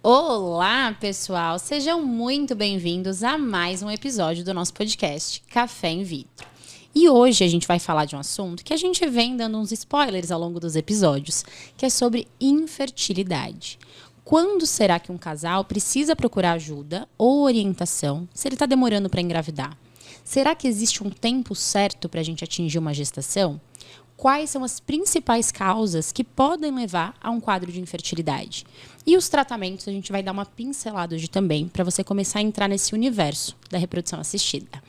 Olá, pessoal! Sejam muito bem-vindos a mais um episódio do nosso podcast Café in Vitro. E hoje a gente vai falar de um assunto que a gente vem dando uns spoilers ao longo dos episódios, que é sobre infertilidade. Quando será que um casal precisa procurar ajuda ou orientação se ele está demorando para engravidar? Será que existe um tempo certo para a gente atingir uma gestação? Quais são as principais causas que podem levar a um quadro de infertilidade? E os tratamentos a gente vai dar uma pincelada hoje também para você começar a entrar nesse universo da reprodução assistida.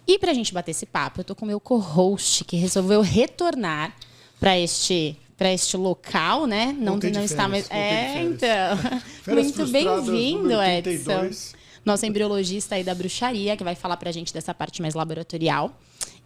E para a gente bater esse papo, eu tô com o meu co-host que resolveu retornar para este local, né? Não está mais. Então. Muito bem-vindo, Edson. Nosso embriologista aí da bruxaria, que vai falar pra gente dessa parte mais laboratorial.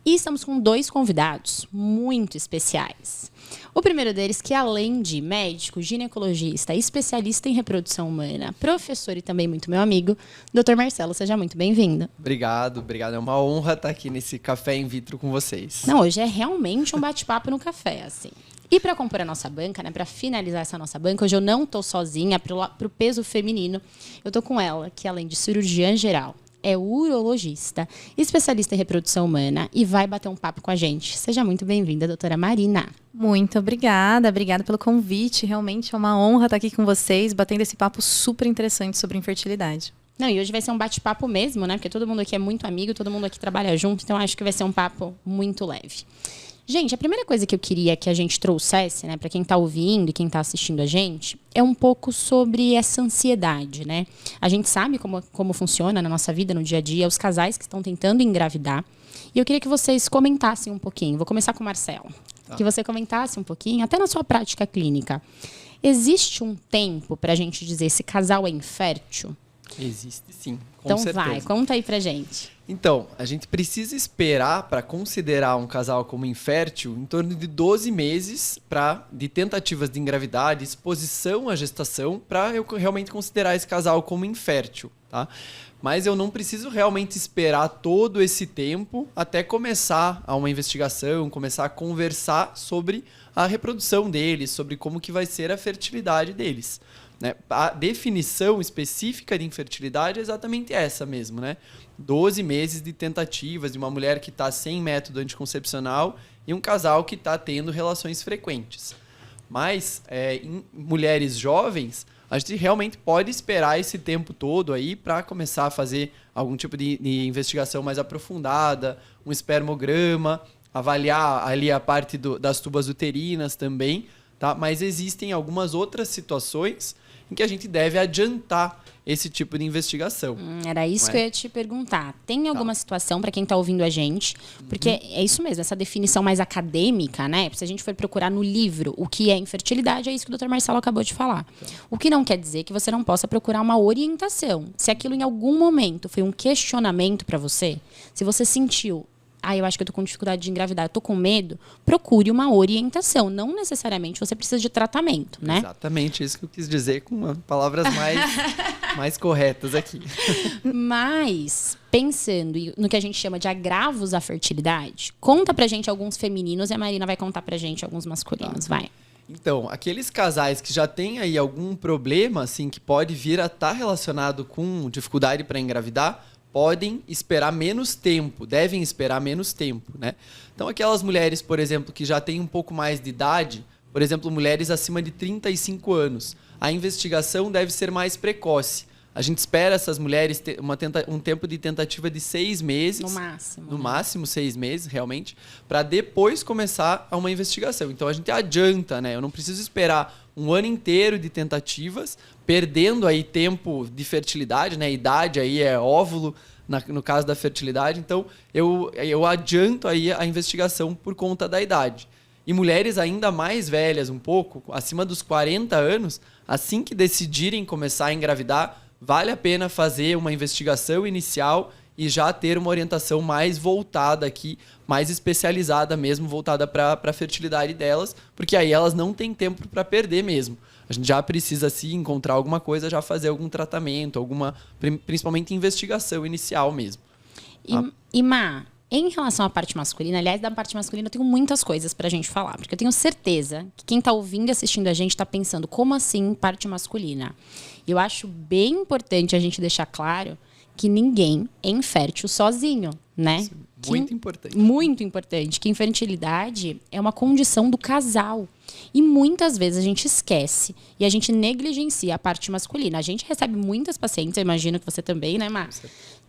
E estamos com dois convidados muito especiais. O primeiro deles, que além de médico, ginecologista, especialista em reprodução humana, professor e também muito meu amigo, Dr. Marcelo, seja muito bem-vindo. Obrigado. É uma honra estar aqui nesse Café in Vitro com vocês. Não, hoje é realmente um bate-papo no café, assim. E para compor a nossa banca, né, para finalizar essa nossa banca, hoje eu não tô sozinha pro peso feminino. Eu tô com ela, que além de cirurgiã geral, é urologista, especialista em reprodução humana e vai bater um papo com a gente. Seja muito bem-vinda, doutora Marina. Muito obrigada pelo convite. Realmente é uma honra estar aqui com vocês, batendo esse papo super interessante sobre infertilidade. Não, e hoje vai ser um bate-papo mesmo, né? Porque todo mundo aqui é muito amigo, todo mundo aqui trabalha junto, então acho que vai ser um papo muito leve. Gente, a primeira coisa que eu queria que a gente trouxesse, né, para quem está ouvindo e quem está assistindo a gente, é um pouco sobre essa ansiedade, né? A gente sabe como funciona na nossa vida, no dia a dia, os casais que estão tentando engravidar. E eu queria que vocês comentassem um pouquinho. Vou começar com o Marcelo. Tá. Que você comentasse um pouquinho, até na sua prática clínica. Existe um tempo para a gente dizer esse casal é infértil? Existe, sim. Então vai, conta aí pra gente. Então, a gente precisa esperar para considerar um casal como infértil em torno de 12 meses de tentativas de engravidar, de exposição à gestação, para eu realmente considerar esse casal como infértil, tá? Mas eu não preciso realmente esperar todo esse tempo até começar uma investigação, começar a conversar sobre a reprodução deles, sobre como que vai ser a fertilidade deles. Né? A definição específica de infertilidade é exatamente essa mesmo, né? 12 meses de tentativas de uma mulher que está sem método anticoncepcional e um casal que está tendo relações frequentes. Mas em mulheres jovens, a gente realmente pode esperar esse tempo todo aí para começar a fazer algum tipo de investigação mais aprofundada, um espermograma, avaliar ali a parte das tubas uterinas também, tá? Mas existem algumas outras situações em que a gente deve adiantar esse tipo de investigação. Era isso que eu ia te perguntar. Tem alguma situação para quem está ouvindo a gente? Porque é isso mesmo, essa definição mais acadêmica, né? Se a gente for procurar no livro o que é infertilidade, é isso que o Dr. Marcelo acabou de falar. O que não quer dizer que você não possa procurar uma orientação. Se aquilo em algum momento foi um questionamento para você, se você sentiu, eu acho que eu tô com dificuldade de engravidar, eu tô com medo, procure uma orientação. Não necessariamente você precisa de tratamento, né? Exatamente isso que eu quis dizer com palavras mais corretas aqui. Mas, pensando no que a gente chama de agravos à fertilidade, conta pra gente alguns femininos e a Marina vai contar pra gente alguns masculinos, vai. Então, aqueles casais que já têm aí algum problema, assim, que pode vir a estar relacionado com dificuldade para engravidar, podem esperar menos tempo, devem esperar menos tempo, né? Então, aquelas mulheres, por exemplo, que já têm um pouco mais de idade, por exemplo, mulheres acima de 35 anos, a investigação deve ser mais precoce. A gente espera essas mulheres ter um tempo de tentativa de 6 meses. No máximo. No máximo 6 meses, realmente, para depois começar uma investigação. Então, a gente adianta, né? Eu não preciso esperar um ano inteiro de tentativas, perdendo aí tempo de fertilidade, né? Idade aí é óvulo, no caso da fertilidade. Então, eu adianto aí a investigação por conta da idade. E mulheres ainda mais velhas um pouco, acima dos 40 anos, assim que decidirem começar a engravidar, vale a pena fazer uma investigação inicial e já ter uma orientação mais voltada aqui, mais especializada mesmo, voltada para a fertilidade delas, porque aí elas não têm tempo para perder mesmo. A gente já precisa, se encontrar alguma coisa, já fazer algum tratamento, principalmente investigação inicial mesmo. E Má, em relação à parte masculina, aliás, da parte masculina eu tenho muitas coisas pra gente falar, porque eu tenho certeza que quem tá ouvindo e assistindo a gente tá pensando, como assim parte masculina? E eu acho bem importante a gente deixar claro que ninguém é infértil sozinho, né? Muito importante. Muito importante. Que infertilidade é uma condição do casal. E muitas vezes a gente esquece e a gente negligencia a parte masculina. A gente recebe muitas pacientes, eu imagino que você também, né, Mar?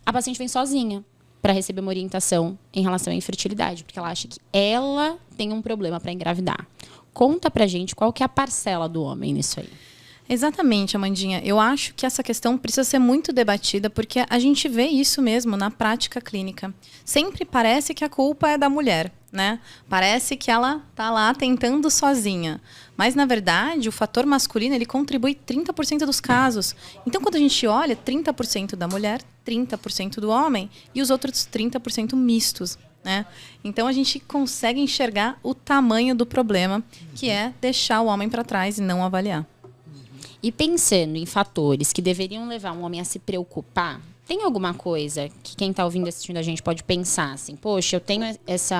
A paciente vem sozinha para receber uma orientação em relação à infertilidade, porque ela acha que ela tem um problema para engravidar. Conta pra gente qual que é a parcela do homem nisso aí. Exatamente, Amandinha. Eu acho que essa questão precisa ser muito debatida porque a gente vê isso mesmo na prática clínica. Sempre parece que a culpa é da mulher, né? Parece que ela tá lá tentando sozinha. Mas, na verdade, o fator masculino ele contribui 30% dos casos. Então, quando a gente olha, 30% da mulher, 30% do homem e os outros 30% mistos. Né? Então, a gente consegue enxergar o tamanho do problema, que é deixar o homem para trás e não avaliar. E pensando em fatores que deveriam levar um homem a se preocupar, tem alguma coisa que quem está ouvindo e assistindo a gente pode pensar assim, poxa, eu tenho esse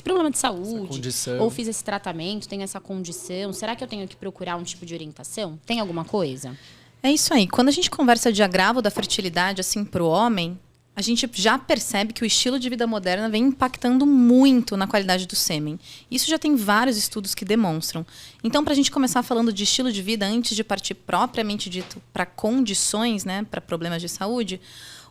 problema de saúde, ou fiz esse tratamento, tenho essa condição, será que eu tenho que procurar um tipo de orientação? Tem alguma coisa? É isso aí. Quando a gente conversa de agravo da fertilidade assim, para o homem, a gente já percebe que o estilo de vida moderna vem impactando muito na qualidade do sêmen. Isso já tem vários estudos que demonstram. Então, para a gente começar falando de estilo de vida, antes de partir propriamente dito para condições, né, para problemas de saúde,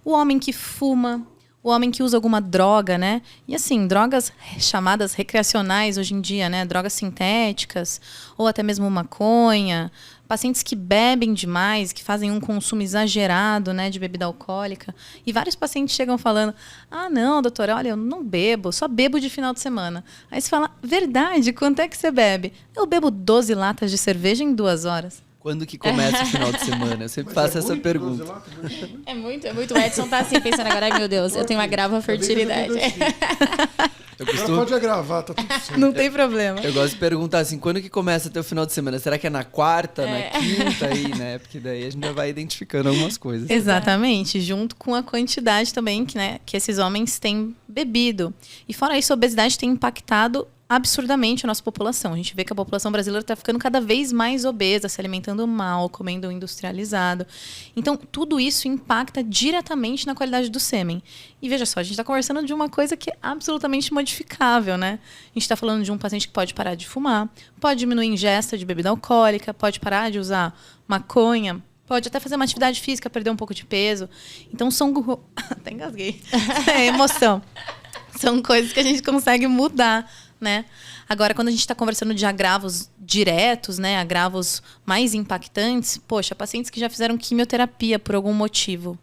o homem que fuma, o homem que usa alguma droga, né? E assim, drogas chamadas recreacionais hoje em dia, né? Drogas sintéticas, ou até mesmo maconha, pacientes que bebem demais, que fazem um consumo exagerado, né, de bebida alcoólica. E vários pacientes chegam falando, não, doutora, olha, eu não bebo, só bebo de final de semana. Aí você fala, verdade, quanto é que você bebe? Eu bebo 12 latas de cerveja em 2 horas. Quando que começa o final de semana? Eu sempre faço essa pergunta. É muito. O Edson tá assim, pensando agora, ai meu Deus, eu tenho uma grave fertilidade. Agora pode agravar, tá tudo certo. Não tem problema. Eu gosto de perguntar assim, quando que começa até o final de semana? Será que é na quarta, na quinta aí, né? Porque daí a gente já vai identificando algumas coisas. Exatamente, junto com a quantidade também que esses homens têm bebido. E fora isso, a obesidade tem impactado absurdamente a nossa população. A gente vê que a população brasileira está ficando cada vez mais obesa, se alimentando mal, comendo industrializado. Então, tudo isso impacta diretamente na qualidade do sêmen. E veja só, a gente está conversando de uma coisa que é absolutamente modificável, né? A gente está falando de um paciente que pode parar de fumar, pode diminuir a ingesta de bebida alcoólica, pode parar de usar maconha, pode até fazer uma atividade física, perder um pouco de peso. Então, são... Até engasguei. É emoção. São coisas que a gente consegue mudar, né? Agora, quando a gente está conversando de agravos diretos, né, agravos mais impactantes, poxa, pacientes que já fizeram quimioterapia por algum motivo.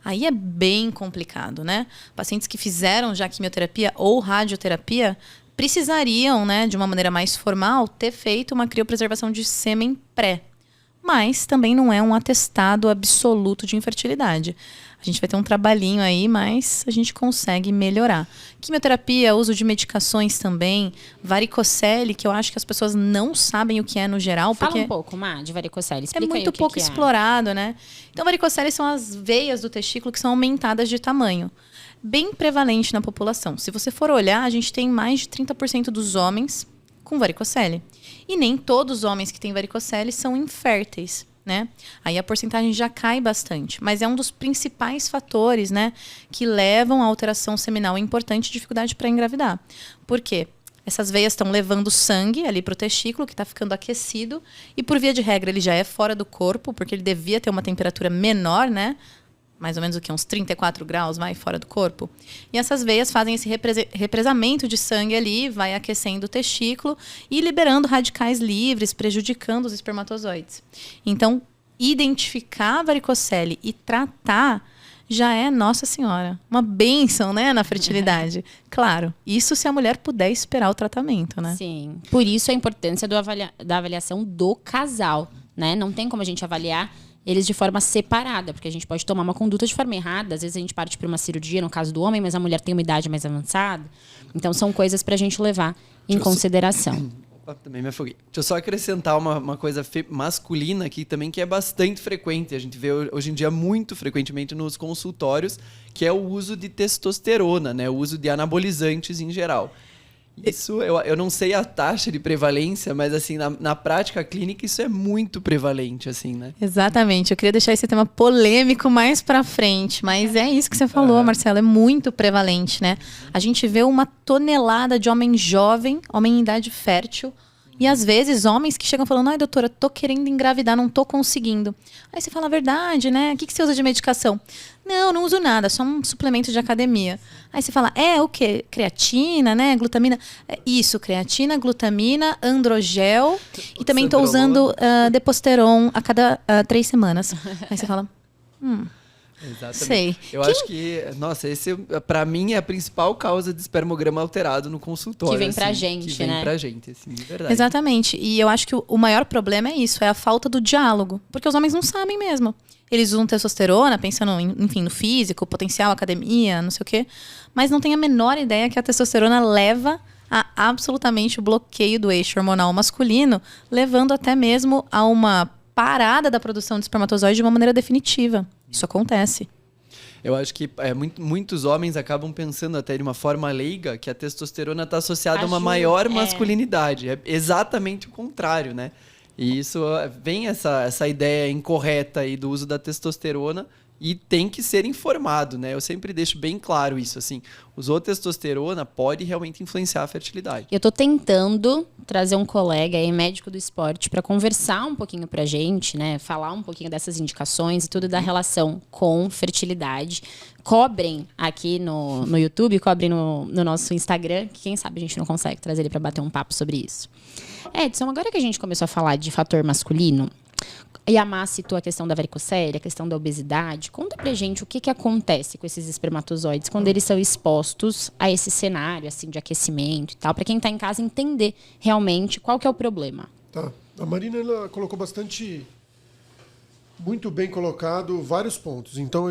Aí é bem complicado, né? Pacientes que fizeram já quimioterapia ou radioterapia precisariam, né, de uma maneira mais formal, ter feito uma criopreservação de sêmen pré. Mas também não é um atestado absoluto de infertilidade. A gente vai ter um trabalhinho aí, mas a gente consegue melhorar. Quimioterapia, uso de medicações também, varicocele, que eu acho que as pessoas não sabem o que é no geral. Fala porque um pouco, Má, de varicocele. Explica é muito aí o que pouco que é. explorado, né? Então, varicocele são as veias do testículo que são aumentadas de tamanho. Bem prevalente na população. Se você for olhar, a gente tem mais de 30% dos homens com varicocele. E nem todos os homens que têm varicocele são inférteis, né? Aí a porcentagem já cai bastante. Mas é um dos principais fatores, né, que levam à alteração seminal importante e dificuldade para engravidar. Por quê? Essas veias estão levando sangue ali para o testículo, que está ficando aquecido. E por via de regra, ele já é fora do corpo, porque ele devia ter uma temperatura menor, né? Mais ou menos o que? Uns 34 graus, vai fora do corpo. E essas veias fazem esse represamento de sangue ali, vai aquecendo o testículo e liberando radicais livres, prejudicando os espermatozoides. Então, identificar a varicocele e tratar já é, nossa senhora, uma bênção, né, na fertilidade. Claro, isso se a mulher puder esperar o tratamento, né? Sim. Por isso a importância da avaliação do casal, né? Não tem como a gente avaliar eles de forma separada, porque a gente pode tomar uma conduta de forma errada. Às vezes a gente parte para uma cirurgia, no caso do homem, mas a mulher tem uma idade mais avançada. Então, são coisas para a gente levar em consideração. Opa, também me afoguei. Deixa eu só acrescentar uma coisa masculina aqui também, que é bastante frequente. A gente vê hoje em dia muito frequentemente nos consultórios, que é o uso de testosterona, né? O uso de anabolizantes em geral. Isso, eu não sei a taxa de prevalência, mas assim, na prática clínica isso é muito prevalente, assim, né? Exatamente. Eu queria deixar esse tema polêmico mais pra frente, mas é isso que você falou, Marcelo, é muito prevalente, né? A gente vê uma tonelada de homem jovem, homem em idade fértil, e às vezes homens que chegam falando, ai doutora, tô querendo engravidar, não tô conseguindo. Aí você fala a verdade, né? O que você usa de medicação? Não uso nada, só um suplemento de academia. Aí você fala, o quê? Creatina, né? Glutamina. Isso, creatina, glutamina, androgel. E também estou usando Deposteron a cada 3 semanas. Aí você fala, Exatamente. Sei. Eu acho que, nossa, esse pra mim é a principal causa de espermograma alterado no consultório. Que vem assim, pra gente, que vem né? pra gente, assim, de verdade. Exatamente. E eu acho que o maior problema é isso, é a falta do diálogo. Porque os homens não sabem mesmo. Eles usam testosterona, pensando, enfim, no físico, potencial, academia, não sei o quê. Mas não tem a menor ideia que a testosterona leva a absolutamente o bloqueio do eixo hormonal masculino, levando até mesmo a uma parada da produção de espermatozoide de uma maneira definitiva. Isso acontece. Eu acho que muitos homens acabam pensando até de uma forma leiga que a testosterona está associada a uma maior masculinidade. É exatamente o contrário, né? E isso vem essa ideia incorreta aí do uso da testosterona e tem que ser informado, né? Eu sempre deixo bem claro isso, assim. Usou testosterona pode realmente influenciar a fertilidade. Eu tô tentando trazer um colega aí, médico do esporte, para conversar um pouquinho pra gente, né? Falar um pouquinho dessas indicações e tudo da relação com fertilidade. Cobrem aqui no YouTube, cobrem no nosso Instagram, que quem sabe a gente não consegue trazer ele para bater um papo sobre isso. Edson, agora que a gente começou a falar de fator masculino, e a Má citou a questão da varicocele, a questão da obesidade. Conta pra gente o que acontece com esses espermatozoides quando eles são expostos a esse cenário assim, de aquecimento e tal, para quem tá em casa entender realmente qual que é o problema. Tá. A Marina ela colocou muito bem colocado, vários pontos. Então,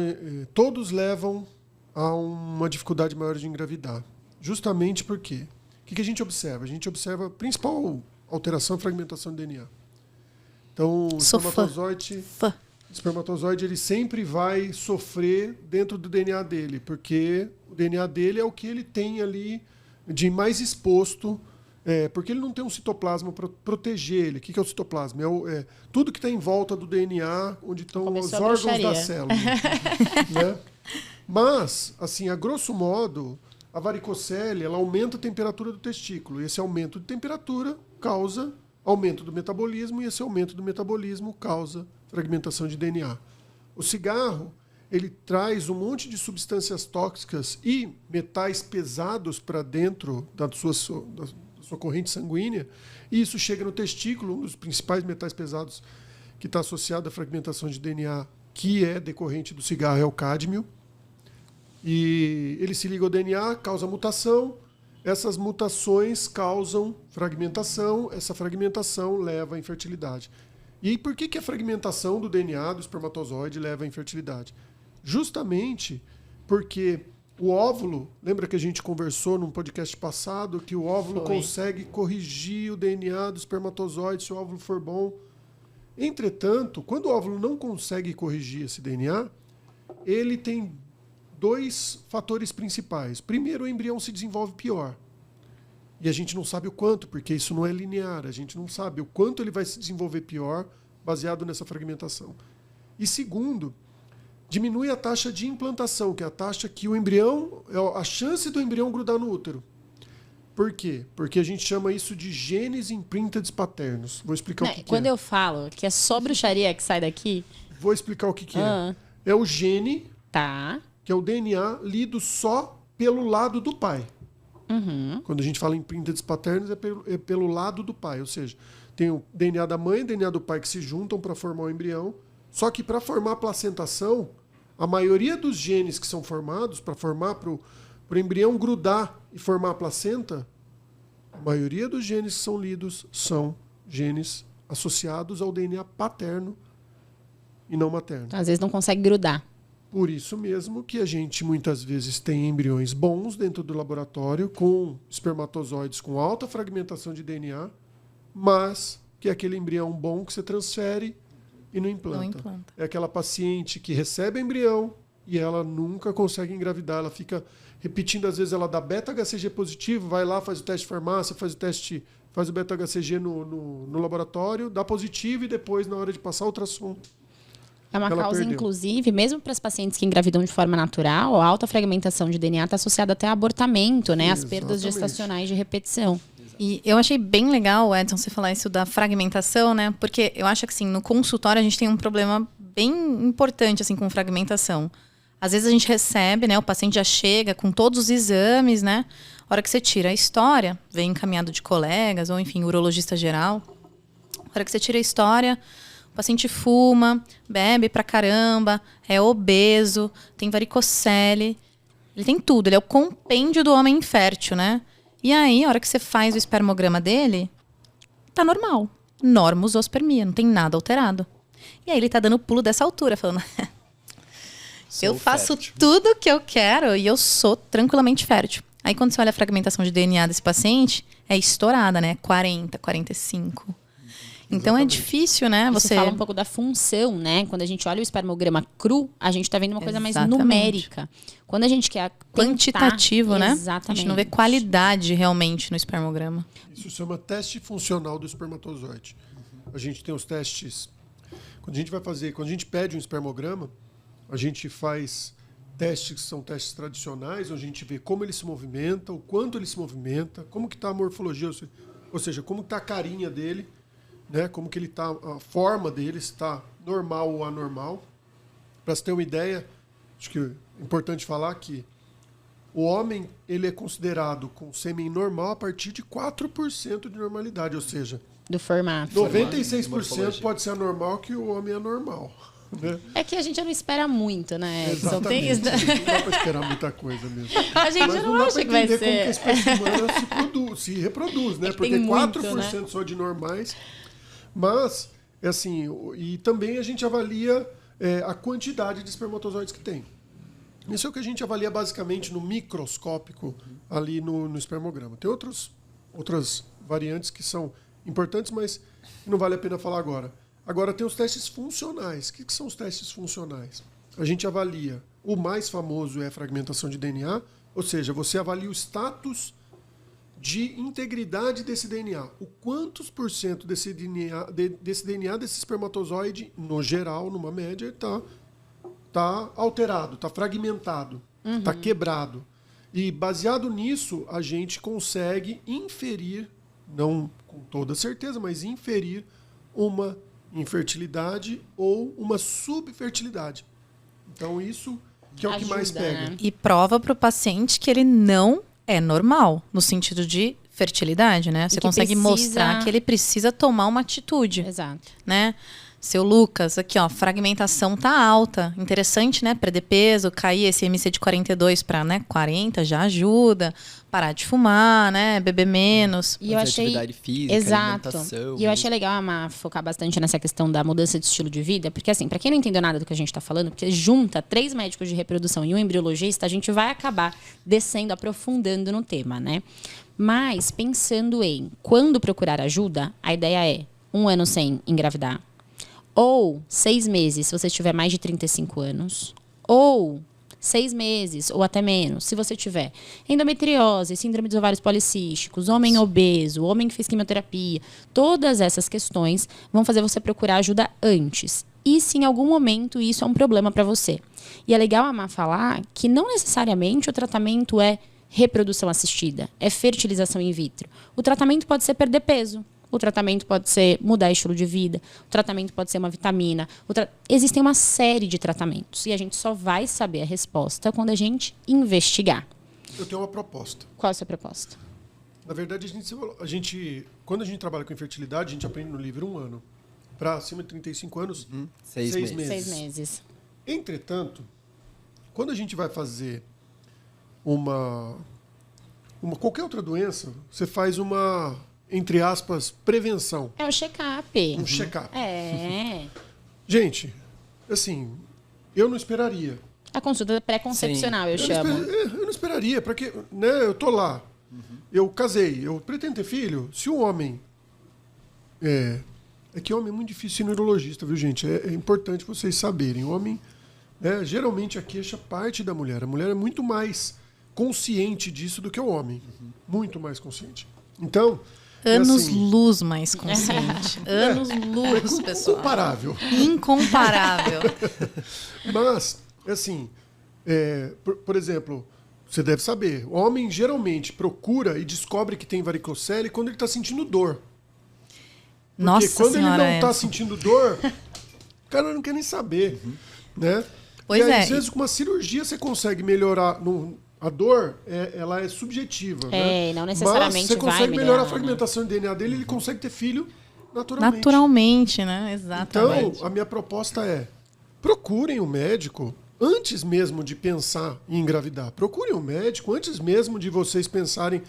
todos levam a uma dificuldade maior de engravidar. Justamente porque o que a gente observa? A gente observa a principal alteração e fragmentação do DNA. Então, o espermatozoide ele sempre vai sofrer dentro do DNA dele, porque o DNA dele é o que ele tem ali de mais exposto, porque ele não tem um citoplasma para proteger ele. O que é o citoplasma? É tudo que está em volta do DNA, onde estão os órgãos da célula. Né? Mas, assim, a grosso modo, a varicocele ela aumenta a temperatura do testículo. E esse aumento de temperatura causa aumento do metabolismo, e esse aumento do metabolismo causa fragmentação de DNA. O cigarro, ele traz um monte de substâncias tóxicas e metais pesados para dentro da sua corrente sanguínea, e isso chega no testículo. Um dos principais metais pesados que está associado à fragmentação de DNA, que é decorrente do cigarro, é o cádmio. E ele se liga ao DNA, causa mutação. Essas mutações causam fragmentação, essa fragmentação leva à infertilidade. E por que a fragmentação do DNA do espermatozoide leva à infertilidade? Justamente porque o óvulo, lembra que a gente conversou num podcast passado que o óvulo consegue corrigir o DNA do espermatozoide se o óvulo for bom. Entretanto, quando o óvulo não consegue corrigir esse DNA, ele tem 2 fatores principais. Primeiro, o embrião se desenvolve pior. E a gente não sabe o quanto, porque isso não é linear. A gente não sabe o quanto ele vai se desenvolver pior baseado nessa fragmentação. E segundo, diminui a taxa de implantação, que é a taxa que o embrião, a chance do embrião grudar no útero. Por quê? Porque a gente chama isso de genes imprinted paternos. Vou explicar o que Quando é. eu falo que é só bruxaria que sai daqui... Vou explicar o que é. É o gene... Tá. Que é o DNA lido só pelo lado do pai. Quando a gente fala em imprinted paternos, é pelo lado do pai. Ou seja, tem o DNA da mãe e o DNA do pai que se juntam para formar o embrião. Só que para formar a placentação, a maioria dos genes que são formados, para formar para o embrião grudar e formar a placenta, a maioria dos genes que são lidos são genes associados ao DNA paterno e não materno. Às vezes não consegue grudar. Por isso mesmo que a gente muitas vezes tem embriões bons dentro do laboratório, com espermatozoides com alta fragmentação de DNA, mas que é aquele embrião bom que você transfere e não implanta. É aquela paciente que recebe embrião e ela nunca consegue engravidar. Ela fica repetindo, às vezes ela dá beta-HCG positivo, vai lá, faz o teste de farmácia, faz o beta-HCG no laboratório, dá positivo e depois, na hora de passar o ultrassom, É uma ela causa, perdeu. inclusive, mesmo para as pacientes que engravidam de forma natural, a alta fragmentação de DNA está associada até a abortamento, né? As perdas Exatamente. gestacionais de repetição. E eu achei bem legal, Edson, você falar isso da fragmentação, né? Porque eu acho que, assim, no consultório a gente tem um problema bem importante, assim, com fragmentação. Às vezes a gente recebe, né? O paciente já chega com todos os exames, né? A hora que você tira a história, vem encaminhado de colegas, ou enfim, urologista geral. A hora que você tira a história, o paciente fuma, bebe pra caramba, é obeso, tem varicocele. Ele tem tudo, ele é o compêndio do homem infértil, né? E aí, a hora que você faz o espermograma dele, tá normal. Normosospermia, não tem nada alterado. E aí ele tá dando pulo dessa altura, falando... eu faço fértil. tudo o que eu quero e eu sou tranquilamente fértil. Aí quando você olha a fragmentação de DNA desse paciente, é estourada, né? 40, 45. Então é difícil, né? Você fala um pouco da função, né? Quando a gente olha o espermograma cru, a gente está vendo uma coisa mais Exatamente. numérica. Quando a gente quer quantitativo, né? Exatamente. A gente não vê qualidade realmente no espermograma. Isso se chama teste funcional do espermatozoide. A gente tem os testes. Quando a gente pede um espermograma, a gente faz testes que são testes tradicionais, onde a gente vê como ele se movimenta, o quanto ele se movimenta, como que está a morfologia, ou seja, como está a carinha dele, né? Como que ele está, a forma dele, se está normal ou anormal. Para você ter uma ideia, acho que é importante falar que o homem ele é considerado com sêmen normal a partir de 4% de normalidade, ou seja, Do formato. 96% pode ser anormal que o homem é normal. Né? É que a gente não espera muito, né? Edson? Exatamente. Isso. Não dá para esperar muita coisa mesmo. A gente Mas não dá acha para que vai entender como que a ser. espécie humana se reproduz, né? É que Porque tem muito, 4% só de normais. Mas, é assim, e também a gente avalia a quantidade de espermatozoides que tem. Isso é o que a gente avalia basicamente no microscópico ali no espermograma. Tem outras variantes que são importantes, mas não vale a pena falar agora. Agora tem os testes funcionais. O que são os testes funcionais? A gente avalia, o mais famoso é a fragmentação de DNA, ou seja, você avalia o status de integridade desse DNA. O quantos por cento desse DNA, desse espermatozoide, no geral, numa média, está alterado, está fragmentado, está quebrado. E baseado nisso, a gente consegue inferir, não com toda certeza, mas inferir uma infertilidade ou uma subfertilidade. Então isso que é o que mais Ajuda, pega. né? E prova para o paciente que ele não é normal, no sentido de fertilidade, né? Você que consegue precisa- mostrar que ele precisa tomar uma atitude, Exato. né? Seu Lucas, aqui ó, fragmentação tá alta. Interessante, né? Perder peso, cair esse MC de 42 para, né, 40 já ajuda. Parar de fumar, né? Beber menos. E eu Fazer achei. atividade física, Exato. alimentação, E eu achei legal a Má focar bastante nessa questão da mudança de estilo de vida, porque assim, pra quem não entendeu nada do que a gente tá falando, porque junta 3 médicos de reprodução e um embriologista, a gente vai acabar descendo, aprofundando no tema, né? Mas pensando em quando procurar ajuda, a ideia é 1 ano sem engravidar, ou 6 meses se você tiver mais de 35 anos, ou 6 meses ou até menos se você tiver endometriose, síndrome dos ovários policísticos, homem obeso, homem que fez quimioterapia. Todas essas questões vão fazer você procurar ajuda antes. E se em algum momento isso é um problema para você. E é legal a Má falar que não necessariamente o tratamento é reprodução assistida, é fertilização in vitro. O tratamento pode ser perder peso. O tratamento pode ser mudar estilo de vida. O tratamento pode ser uma vitamina. Existem uma série de tratamentos. E a gente só vai saber a resposta quando a gente investigar. Eu tenho uma proposta. Qual é a sua proposta? Na verdade, quando a gente trabalha com infertilidade, a gente aprende no livro 1 ano. Para acima de 35 anos, 6 6 meses. 6 meses. Entretanto, quando a gente vai fazer qualquer outra doença, você faz uma, entre aspas, prevenção. É o check-up. Um check-up. É. Gente, assim, eu não esperaria. A consulta pré-concepcional, eu chamo. Eu não esperaria, porque né, eu tô lá, eu casei, eu pretendo ter filho. Se o homem... É que homem é muito difícil ser neurologista, viu, gente? É importante vocês saberem. O homem né? Geralmente a queixa parte da mulher. A mulher é muito mais consciente disso do que o homem. Muito mais consciente. Então... Anos-luz mais consciente. Anos-luz, pessoal. Incomparável. Incomparável. Mas, assim, por exemplo, você deve saber, o homem geralmente procura e descobre que tem varicocele quando ele está sentindo dor. Porque Nossa quando senhora, ele não está Edson. sentindo dor, o cara não quer nem saber, né? Pois e aí, é. às vezes, com uma cirurgia você consegue melhorar... A dor, ela é subjetiva. É, né? não necessariamente Mas você vai consegue melhorar a melhorar, fragmentação de DNA dele, ele consegue ter filho naturalmente. Naturalmente, né? Exatamente. Então, a minha proposta é: procurem um médico antes mesmo de pensar em engravidar. Procurem um médico antes mesmo de vocês pensarem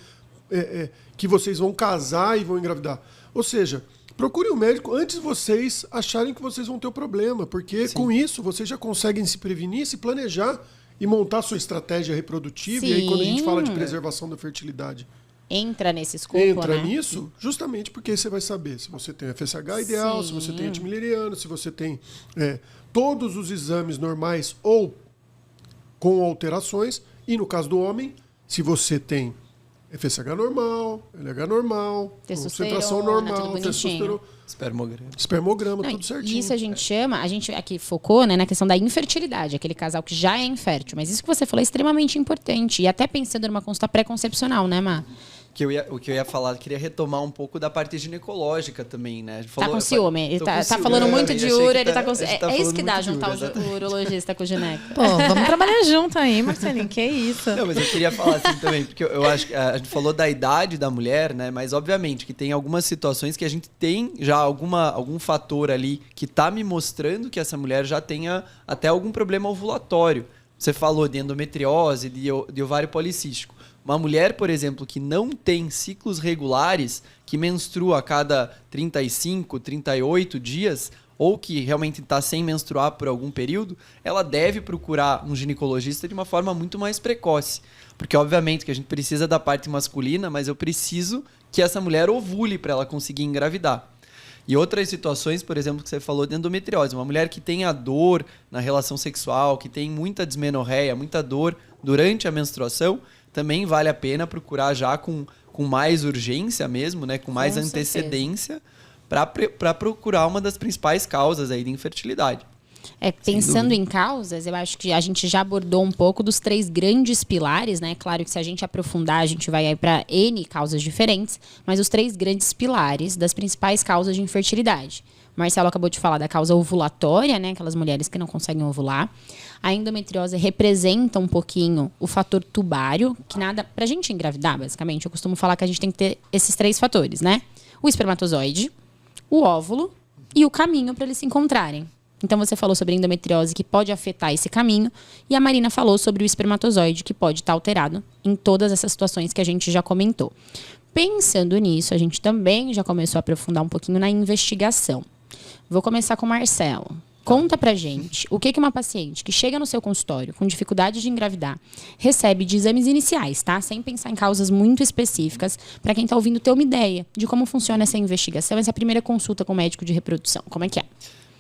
que vocês vão casar e vão engravidar. Ou seja, procurem um médico antes de vocês acharem que vocês vão ter o problema, porque com isso vocês já conseguem se prevenir, se planejar e montar sua estratégia reprodutiva. Sim. E aí, quando a gente fala de preservação da fertilidade, Entra nesse escopo, entra né? nisso justamente porque você vai saber se você tem FSH ideal, se você tem antimileriano, se você tem todos os exames normais ou com alterações. E no caso do homem, se você tem FSH normal, LH normal, concentração tudo normal, bonitinho. testosterona, espermograma, Não, tudo e certinho. isso a gente chama, a gente aqui focou, né, na questão da infertilidade, aquele casal que já é infértil. Mas isso que você falou é extremamente importante. E até pensando numa consulta pré-concepcional, né, Má? O que eu ia falar, queria retomar um pouco da parte ginecológica também, né? Tá com ciúme. Ele tá falando muito de uro, ele tá com ciúme. É isso que dá juntar o urologista com o gineco. Pô, vamos trabalhar junto aí, Marcelinho. Que isso? Não, mas eu queria falar assim também, porque eu acho que a gente falou da idade da mulher, né? Mas obviamente que tem algumas situações que a gente tem já algum fator ali que tá me mostrando que essa mulher já tenha até algum problema ovulatório. Você falou de endometriose, de ovário policístico. Uma mulher, por exemplo, que não tem ciclos regulares, que menstrua a cada 35, 38 dias, ou que realmente está sem menstruar por algum período, ela deve procurar um ginecologista de uma forma muito mais precoce. Porque, obviamente, que a gente precisa da parte masculina, mas eu preciso que essa mulher ovule para ela conseguir engravidar. E outras situações, por exemplo, que você falou de endometriose. Uma mulher que tem a dor na relação sexual, que tem muita dismenorreia, muita dor durante a menstruação, também vale a pena procurar já com mais urgência mesmo, né? Com mais antecedência, para procurar uma das principais causas aí de infertilidade. Pensando em causas, eu acho que a gente já abordou um pouco dos 3 grandes pilares, né? Claro que se a gente aprofundar, a gente vai aí para N causas diferentes, mas os 3 grandes pilares das principais causas de infertilidade. O Marcelo acabou de falar da causa ovulatória, né? Aquelas mulheres que não conseguem ovular. A endometriose representa um pouquinho o fator tubário, que nada... Pra gente engravidar, basicamente, eu costumo falar que a gente tem que ter esses 3 fatores, né? O espermatozoide, o óvulo e o caminho para eles se encontrarem. Então, você falou sobre a endometriose, que pode afetar esse caminho, e a Marina falou sobre o espermatozoide, que pode estar alterado em todas essas situações que a gente já comentou. Pensando nisso, a gente também já começou a aprofundar um pouquinho na investigação. Vou começar com o Marcelo. Conta pra gente o que uma paciente que chega no seu consultório com dificuldade de engravidar recebe de exames iniciais, tá? Sem pensar em causas muito específicas, para quem tá ouvindo ter uma ideia de como funciona essa investigação, essa primeira consulta com o médico de reprodução. Como é que é?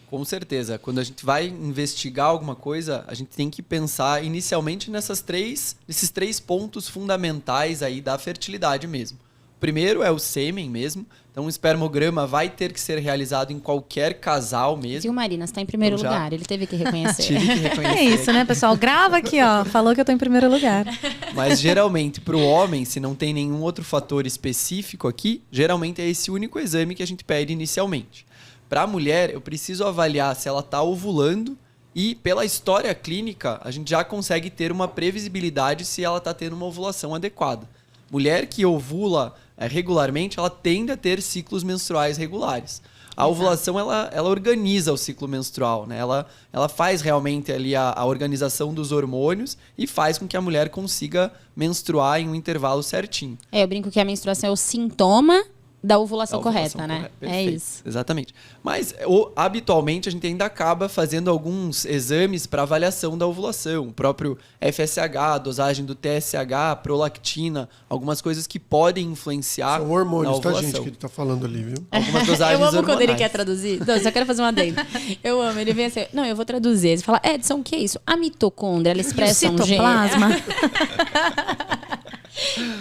Com certeza. Quando a gente vai investigar alguma coisa, a gente tem que pensar inicialmente nesses 3 pontos fundamentais aí da fertilidade mesmo. O primeiro é o sêmen mesmo. Então, o espermograma vai ter que ser realizado em qualquer casal mesmo. E o Marina está em primeiro lugar, ele teve que reconhecer. Tive que reconhecer. É isso, né, pessoal? Grava aqui, ó. Falou que eu tô em primeiro lugar. Mas, geralmente, para o homem, se não tem nenhum outro fator específico aqui, geralmente é esse único exame que a gente pede inicialmente. Para a mulher, eu preciso avaliar se ela está ovulando e, pela história clínica, a gente já consegue ter uma previsibilidade se ela está tendo uma ovulação adequada. Mulher que ovula regularmente, ela tende a ter ciclos menstruais regulares. A ovulação, ela organiza o ciclo menstrual, né? Ela faz realmente ali a organização dos hormônios e faz com que a mulher consiga menstruar em um intervalo certinho. Eu brinco que a menstruação é o sintoma Da ovulação Da ovulação correta, né? É Perfeito, isso. exatamente. Mas habitualmente a gente ainda acaba fazendo alguns exames para avaliação da ovulação. O próprio FSH, a dosagem do TSH, prolactina, algumas coisas que podem influenciar São na hormônios, tá, ovulação. gente, que ele tá falando ali, viu? Algumas dosagens Eu amo quando ele hormonais. quer traduzir. Não, só quero fazer uma adendo. Eu amo. Ele vem assim, não, eu vou traduzir. Ele fala, Edson, o que é isso? A mitocôndria, ela expressa um gene. Citoplasma.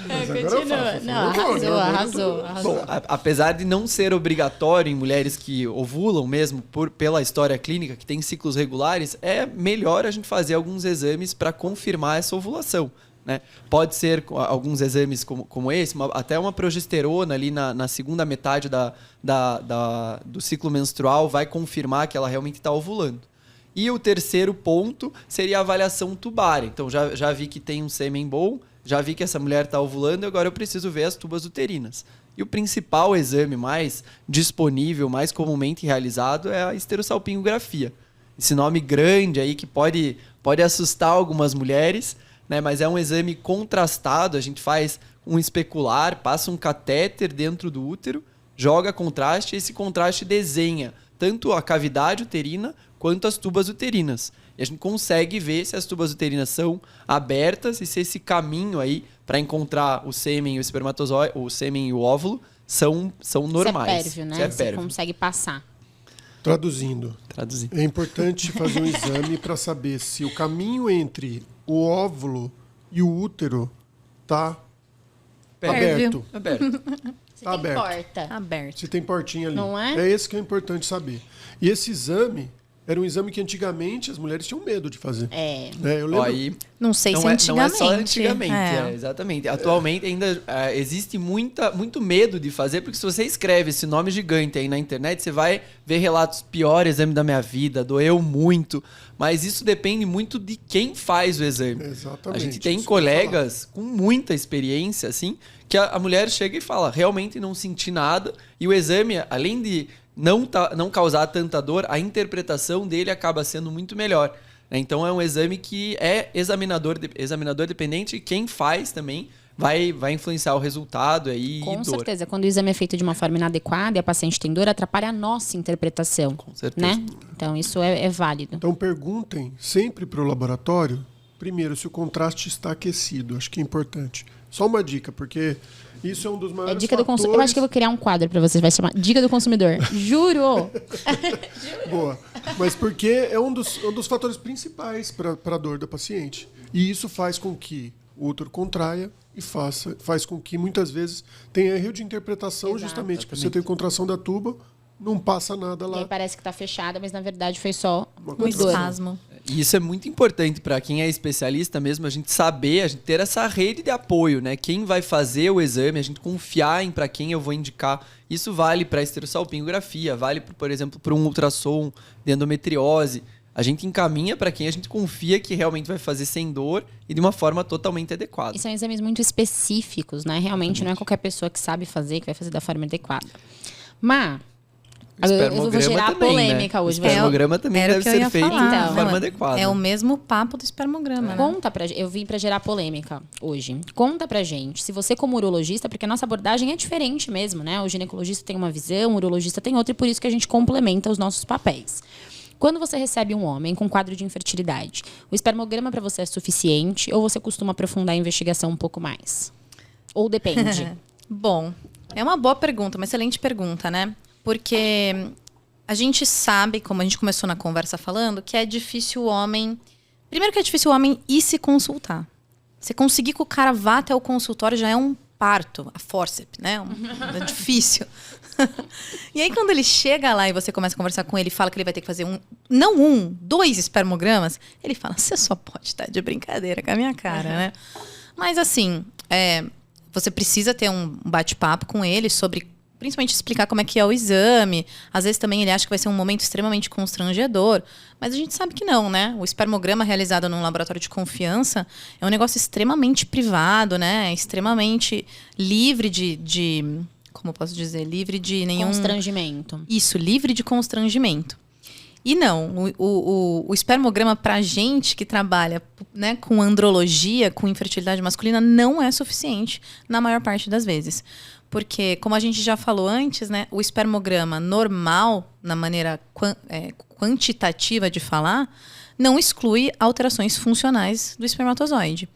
Mas agora eu Continua. faço, Não, por favor, arrasou. Bom, apesar de não ser obrigatório em mulheres que ovulam mesmo pela história clínica, que tem ciclos regulares, é melhor a gente fazer alguns exames para confirmar essa ovulação. Né? Pode ser alguns exames como esse, até uma progesterona ali na segunda metade do ciclo menstrual vai confirmar que ela realmente está ovulando. E o terceiro ponto seria a avaliação tubária. Então, já vi que tem um sêmen bom, já vi que essa mulher está ovulando, agora eu preciso ver as tubas uterinas. E o principal exame mais disponível, mais comumente realizado, é a esterossalpingografia. Esse nome grande aí que pode assustar algumas mulheres, né? Mas é um exame contrastado, a gente faz um especular, passa um catéter dentro do útero, joga contraste e esse contraste desenha tanto a cavidade uterina quanto as tubas uterinas. E a gente consegue ver se as tubas uterinas são abertas e se esse caminho aí para encontrar o sêmen e o espermatozoide, o sêmen e o óvulo são normais. Isso é pérvio, né? Isso é Você pérvio. consegue passar. Traduzindo. Traduzir. É importante fazer um exame para saber se o caminho entre o óvulo e o útero tá aberto. Aberto. Você Tá tem aberto. porta. Aberto. Se tem portinha ali. Não é? É esse que é importante saber. E esse exame era um exame que antigamente as mulheres tinham medo de fazer. É. Eu lembro. Ó, aí Não sei se não é antigamente. só antigamente, exatamente. Atualmente ainda existe muito medo de fazer, porque se você escreve esse nome gigante aí na internet, você vai ver relatos pior exame da minha vida, doeu muito, mas isso depende muito de quem faz o exame. Exatamente, A gente tem isso que eu ia colegas com muita experiência, assim, que a mulher chega e fala, realmente não senti nada, e o exame, além de não causar tanta dor, a interpretação dele acaba sendo muito melhor. Então é um exame que é examinador dependente e quem faz também vai influenciar o resultado aí Com e dor. certeza. Quando o exame é feito de uma forma inadequada e a paciente tem dor, atrapalha a nossa interpretação. Com certeza. Né? Então isso é válido. Então perguntem sempre para o laboratório, primeiro, se o contraste está aquecido. Acho que é importante. Só uma dica, porque isso é um dos maiores Dica do fatores... consumidor. Eu acho que eu vou criar um quadro para vocês, vai se chamar Dica do Consumidor. Juro! Boa. Mas porque é um dos fatores principais para a dor da paciente. E isso faz com que o útero contraia e faz com que muitas vezes tenha erro de interpretação, Exato. justamente porque você tem contração da tuba, não passa nada E lá. aí parece que tá fechada, mas na verdade foi só Uma Um dor. espasmo. E isso é muito importante para quem é especialista mesmo, a gente saber, a gente ter essa rede de apoio, né? Quem vai fazer o exame, a gente confiar em para quem eu vou indicar. Isso vale para esterossalpingografia, vale, por exemplo, para um ultrassom de endometriose. A gente encaminha para quem a gente confia que realmente vai fazer sem dor e de uma forma totalmente adequada. E são exames muito específicos, né? Realmente não é qualquer pessoa que sabe fazer, que vai fazer da forma adequada. Mas eu vou gerar também, polêmica né? hoje. O espermograma também Era o deve que eu ser ia feito falar. de Então, forma adequada. É o mesmo papo do espermograma, né? Conta pra gente, eu vim pra gerar polêmica hoje. Conta pra gente, se você como urologista, porque a nossa abordagem é diferente mesmo, né? O ginecologista tem uma visão, o urologista tem outra, e por isso que a gente complementa os nossos papéis. Quando você recebe um homem com quadro de infertilidade, o espermograma pra você é suficiente ou você costuma aprofundar a investigação um pouco mais? Ou depende? Bom, é uma boa pergunta, uma excelente pergunta, né? Porque a gente sabe, como a gente começou na conversa falando, que é difícil o homem... Primeiro que é difícil o homem ir se consultar. Você conseguir que o cara vá até o consultório já é um parto, a fórceps, né? É difícil. E aí, quando ele chega lá e você começa a conversar com ele e fala que ele vai ter que fazer dois espermogramas, ele fala, você só pode estar de brincadeira com a minha cara, né? Mas assim, você precisa ter um bate-papo com ele sobre, principalmente explicar como é que é o exame. Às vezes também ele acha que vai ser um momento extremamente constrangedor, mas a gente sabe que não, né? O espermograma realizado num laboratório de confiança é um negócio extremamente privado, né? Extremamente livre de como eu posso dizer? Livre de nenhum... Constrangimento. Isso, livre de constrangimento. E não, o espermograma pra gente que trabalha, né, com andrologia, com infertilidade masculina, não é suficiente na maior parte das vezes. Porque, como a gente já falou antes, né, o espermograma normal, na maneira quantitativa de falar, não exclui alterações funcionais do espermatozoide.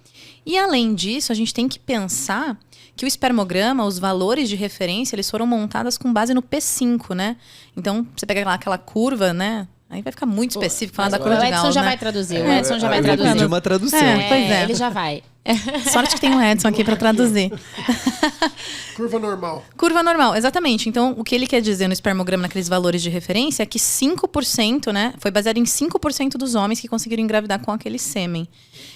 E, além disso, a gente tem que pensar que o espermograma, os valores de referência, eles foram montados com base no P5, né? Então, você pega lá aquela curva, né? Aí vai ficar muito específico falar da curva de Gauss, O Edson já né? vai traduzir. O Edson já vai traduzir. Eu pedi uma tradução. Pois é. Ele já vai. Sorte que tem o Edson aqui para traduzir. Curva normal. Curva normal, exatamente. Então, o que ele quer dizer no espermograma, naqueles valores de referência, é que 5%, né? Foi baseado em 5% dos homens que conseguiram engravidar com aquele sêmen.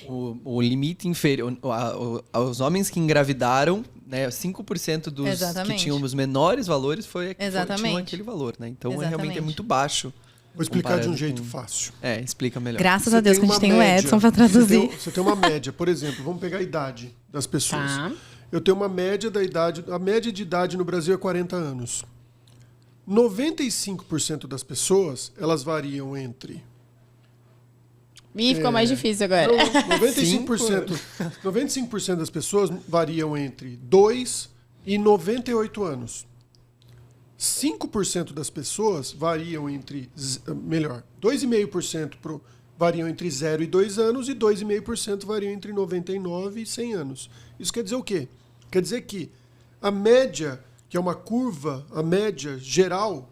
O limite inferior... Os homens que engravidaram, né, 5% dos Exatamente. que tinham os menores valores Exatamente. tinham aquele valor, né? Então, realmente é Exatamente. muito baixo. Vou explicar de um comparado jeito com- fácil. Explica melhor. Graças Você a Deus que a uma gente tem o média, Edson para traduzir. Você tem uma média, por exemplo, vamos pegar a idade das pessoas. Tá. Eu tenho uma média da idade, a média de idade no Brasil é 40 anos. 95% das pessoas, elas variam entre... Ih, ficou mais difícil agora. Não, 95% das pessoas variam entre 2 e 98 anos. 5% das pessoas variam entre... Melhor, 2,5% variam entre 0 e 2 anos e 2,5% variam entre 99 e 100 anos. Isso quer dizer o quê? Quer dizer que a média, que é uma curva, a média geral,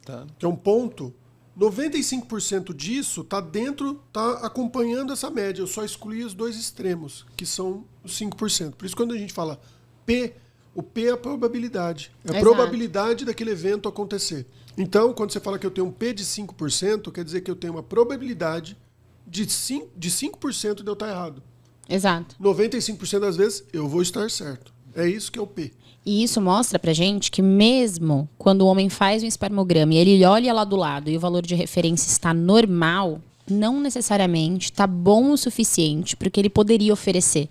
Tá. que é um ponto, 95% disso está acompanhando essa média. Eu só excluí os dois extremos, que são os 5%. Por isso, quando a gente fala P, o P é a probabilidade. É a Exato. probabilidade daquele evento acontecer. Então, quando você fala que eu tenho um P de 5%, quer dizer que eu tenho uma probabilidade de 5% de eu estar errado. Exato. 95% das vezes, eu vou estar certo. É isso que é o P. E isso mostra pra gente que mesmo quando o homem faz um espermograma e ele olha lá do lado e o valor de referência está normal, não necessariamente está bom o suficiente para o que ele poderia oferecer.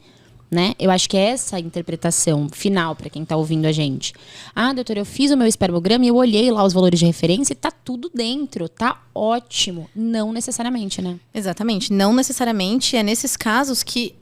Né? Eu acho que é essa a interpretação final para quem está ouvindo a gente. Ah, doutor, eu fiz o meu espermograma e eu olhei lá os valores de referência e tá tudo dentro, tá ótimo. Não necessariamente, né? Exatamente. Não necessariamente é nesses casos que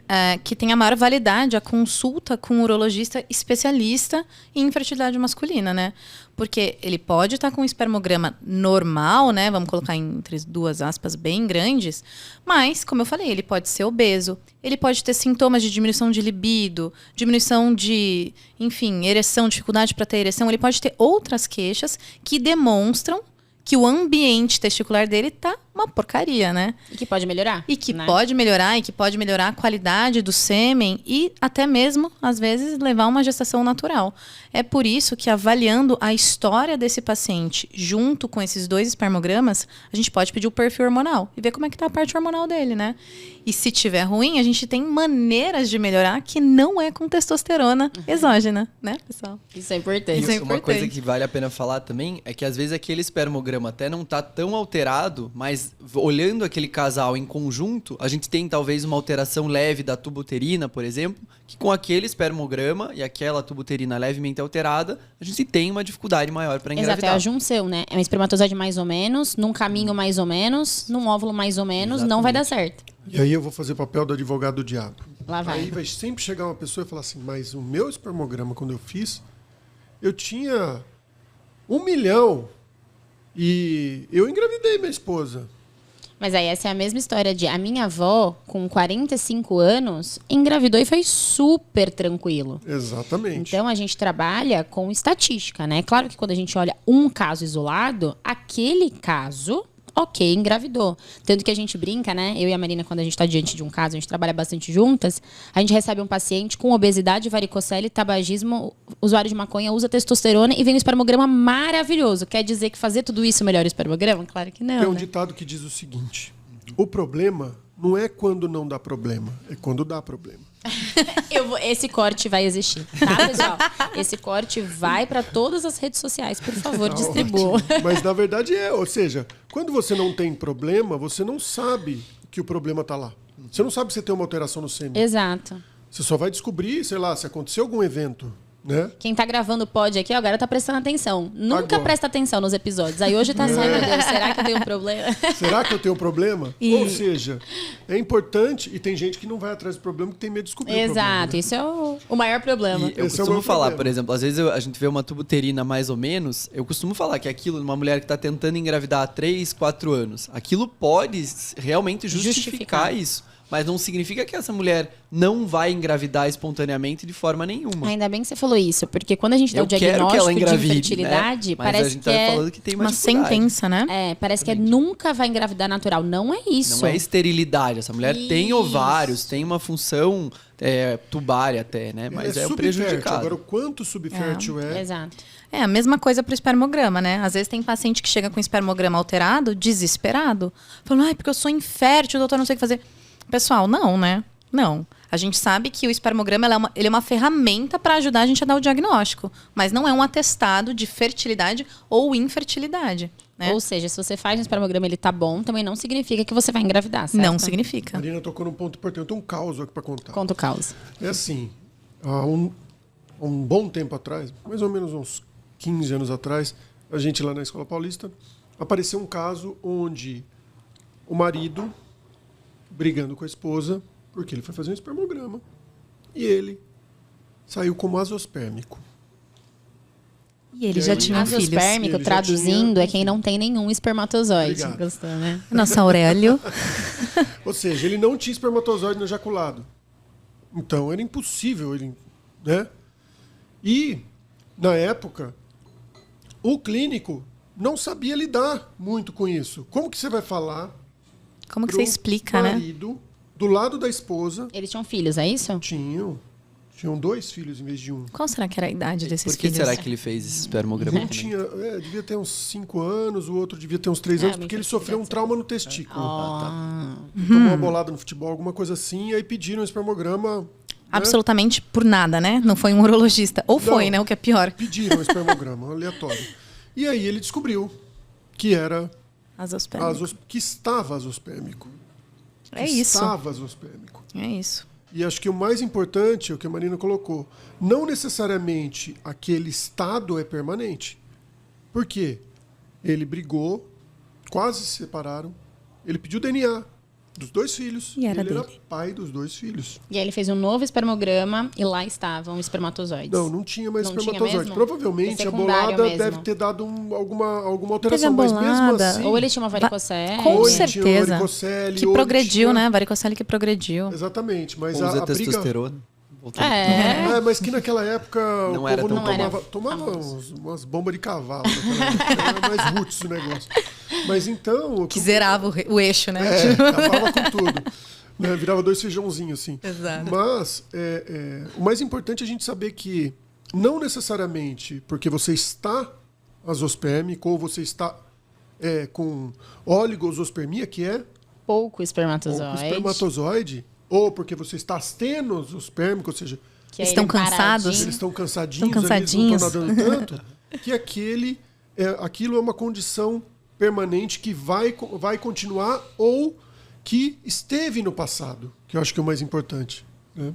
tem a maior validade a consulta com um urologista especialista em infertilidade masculina, né? Porque ele pode estar com um espermograma normal, né? Vamos colocar entre duas aspas bem grandes. Mas, como eu falei, ele pode ser obeso. Ele pode ter sintomas de diminuição de libido, diminuição de, enfim, ereção, dificuldade para ter ereção. Ele pode ter outras queixas que demonstram que o ambiente testicular dele tá uma porcaria, né? E que pode melhorar. E que né? pode melhorar, e que pode melhorar a qualidade do sêmen e até mesmo, às vezes, levar a uma gestação natural. É por isso que, avaliando a história desse paciente junto com esses dois espermogramas, a gente pode pedir o perfil hormonal e ver como é que tá a parte hormonal dele, né? E se tiver ruim, a gente tem maneiras de melhorar que não é com testosterona exógena, né, pessoal? Isso é importante. Isso é Uma importante. coisa que vale a pena falar também é que às vezes aquele espermograma até não tá tão alterado, mas olhando aquele casal em conjunto, a gente tem talvez uma alteração leve da tuba uterina, por exemplo, que com aquele espermograma e aquela tuba uterina levemente alterada, a gente tem uma dificuldade maior para Exato, é engravidar. a junção, né? É um espermatozoide mais ou menos, num caminho mais ou menos, num óvulo mais ou menos, não vai dar certo. E aí eu vou fazer papel do advogado do diabo. Lá vai. Aí vai sempre chegar uma pessoa e falar assim, mas o meu espermograma, quando eu fiz, eu tinha 1 milhão e eu engravidei minha esposa. Mas aí essa é a mesma história de a minha avó, com 45 anos, engravidou e foi super tranquilo. Exatamente. Então a gente trabalha com estatística, né? Claro que quando a gente olha um caso isolado, aquele caso, ok, engravidou. Tanto que a gente brinca, né? Eu e a Marina, quando a gente está diante de um caso, a gente trabalha bastante juntas, a gente recebe um paciente com obesidade, varicocele, tabagismo, usuário de maconha, usa testosterona e vem um espermograma maravilhoso. Quer dizer que fazer tudo isso melhora o espermograma? Claro que não. Tem um né? ditado que diz o seguinte, o problema não é quando não dá problema, é quando dá problema. Esse corte vai existir, tá, pessoal? Esse corte vai para todas as redes sociais, por favor, Tá distribua. ótimo. Mas na verdade ou seja, quando você não tem problema, você não sabe que o problema está lá. Você não sabe se tem uma alteração no sêmen. Exato. Você só vai descobrir, sei lá, se aconteceu algum evento né? Quem tá gravando o pod aqui agora tá prestando atenção. Nunca Agora. presta atenção nos episódios. Aí hoje tá assim, ai meu Deus, será que eu tenho um problema? Será que eu tenho um problema? Ou seja, é importante, e tem gente que não vai atrás do problema que tem medo de descobrir o problema. Exato, Né? isso é o maior problema. E eu Esse é o costumo meu falar, problema. por exemplo, às vezes a gente vê uma tubuterina mais ou menos, eu costumo falar que aquilo, uma mulher que está tentando engravidar há 3, 4 anos, aquilo pode realmente justificar isso. Mas não significa que essa mulher não vai engravidar espontaneamente de forma nenhuma. Ainda bem que você falou isso, porque quando a gente dá Eu o quero que ela diagnóstico de engravide, infertilidade, né? Mas a parece gente que tá é falando que tem Uma dificuldade. sentença, né? parece que é nunca vai engravidar natural. Não é isso. Não é esterilidade. Essa mulher tem Isso. ovários, tem uma função tubária até, né? Mas é o subfértil. prejudicado. Agora, o quanto subfértil é. Exato. É a mesma coisa pro espermograma, né? Às vezes tem paciente que chega com espermograma alterado, desesperado, falando, ai, porque eu sou infértil, doutor, não sei o que fazer. Pessoal, não, né? Não. A gente sabe que o espermograma ele é uma ferramenta para ajudar a gente a dar o diagnóstico, mas não é um atestado de fertilidade ou infertilidade, né? Ou seja, se você faz um espermograma e ele tá bom, também não significa que você vai engravidar, certo? Não significa. Marina tocou num ponto importante. Eu tenho um caos aqui para contar. Conta o caos. É assim, há um bom tempo atrás, mais ou menos uns 15 anos atrás, a gente lá na Escola Paulista, apareceu um caso onde o marido, brigando com a esposa, porque ele foi fazer um espermograma, e ele saiu como azospérmico. E ele já tinha filhos. Azospérmico, Ele já traduzindo, tinha- é quem não tem nenhum espermatozoide. Obrigado. Gostou, né? Nossa, Aurélio. Ou seja, ele não tinha espermatozoide no ejaculado. Então, era impossível ele, né? E, na época, o clínico não sabia lidar muito com isso. Como que você vai falar Como que pro você explica, né? marido, do lado da esposa, Eles tinham filhos, é isso? tinham 2 filhos em vez de um. Qual será que era a idade desses Por que filhos? será que ele fez esse espermograma Um também? tinha, devia ter uns 5 anos, o outro devia ter uns 3 anos, bem porque ele que sofreu um deve ser. trauma no testículo. Ah, Tomou uma bolada no futebol, alguma coisa assim, e aí pediram um espermograma. Né? Absolutamente por nada, né? Não foi um urologista. Ou foi, Não. né? O que é pior. Pediram um espermograma aleatório. E aí ele descobriu que era Azospérmico. que estava azospérmico. É Que isso. Estava azospérmico. É isso. E acho que o mais importante é o que a Marina colocou. Não necessariamente aquele estado é permanente. Por quê? Ele brigou, quase se separaram. Ele pediu DNA dos 2 filhos. E era ele era dele. pai dos 2 filhos. e aí ele fez um novo espermograma e lá estavam espermatozoides. Não tinha mais Não tinha espermatozoide. mesmo? Provavelmente É a secundário bolada mesmo. deve ter dado alguma Teve alteração. a Mas mesmo bolada. assim... Ou ele tinha uma varicocele. Com Ou ele tinha certeza. varicocele, Que ou ele progrediu, tinha- né? Varicocele que progrediu. Exatamente. Mas Usa a briga... testosterona. Voltando. É. Mas que naquela época Não o era povo tão não famoso. tomava umas bombas de cavalo. Naquela época. Era mais roots o negócio. Mas então... Que zerava o eixo, né? Acabava com tudo. Né? Virava 2 feijãozinhos, assim. Exato. Mas o mais importante é a gente saber que não necessariamente porque você está azospérmico ou você está com oligosospermia, que é Pouco o espermatozoide. espermatozoide, ou porque você está astenospermico, ou seja, Que aí Estão ele cansados. paradinho. eles estão cansadinhos, Estão cansadinhos. eles não estão nadando tanto, que aquilo é uma condição permanente que vai continuar ou que esteve no passado, que eu acho que é o mais importante. Né?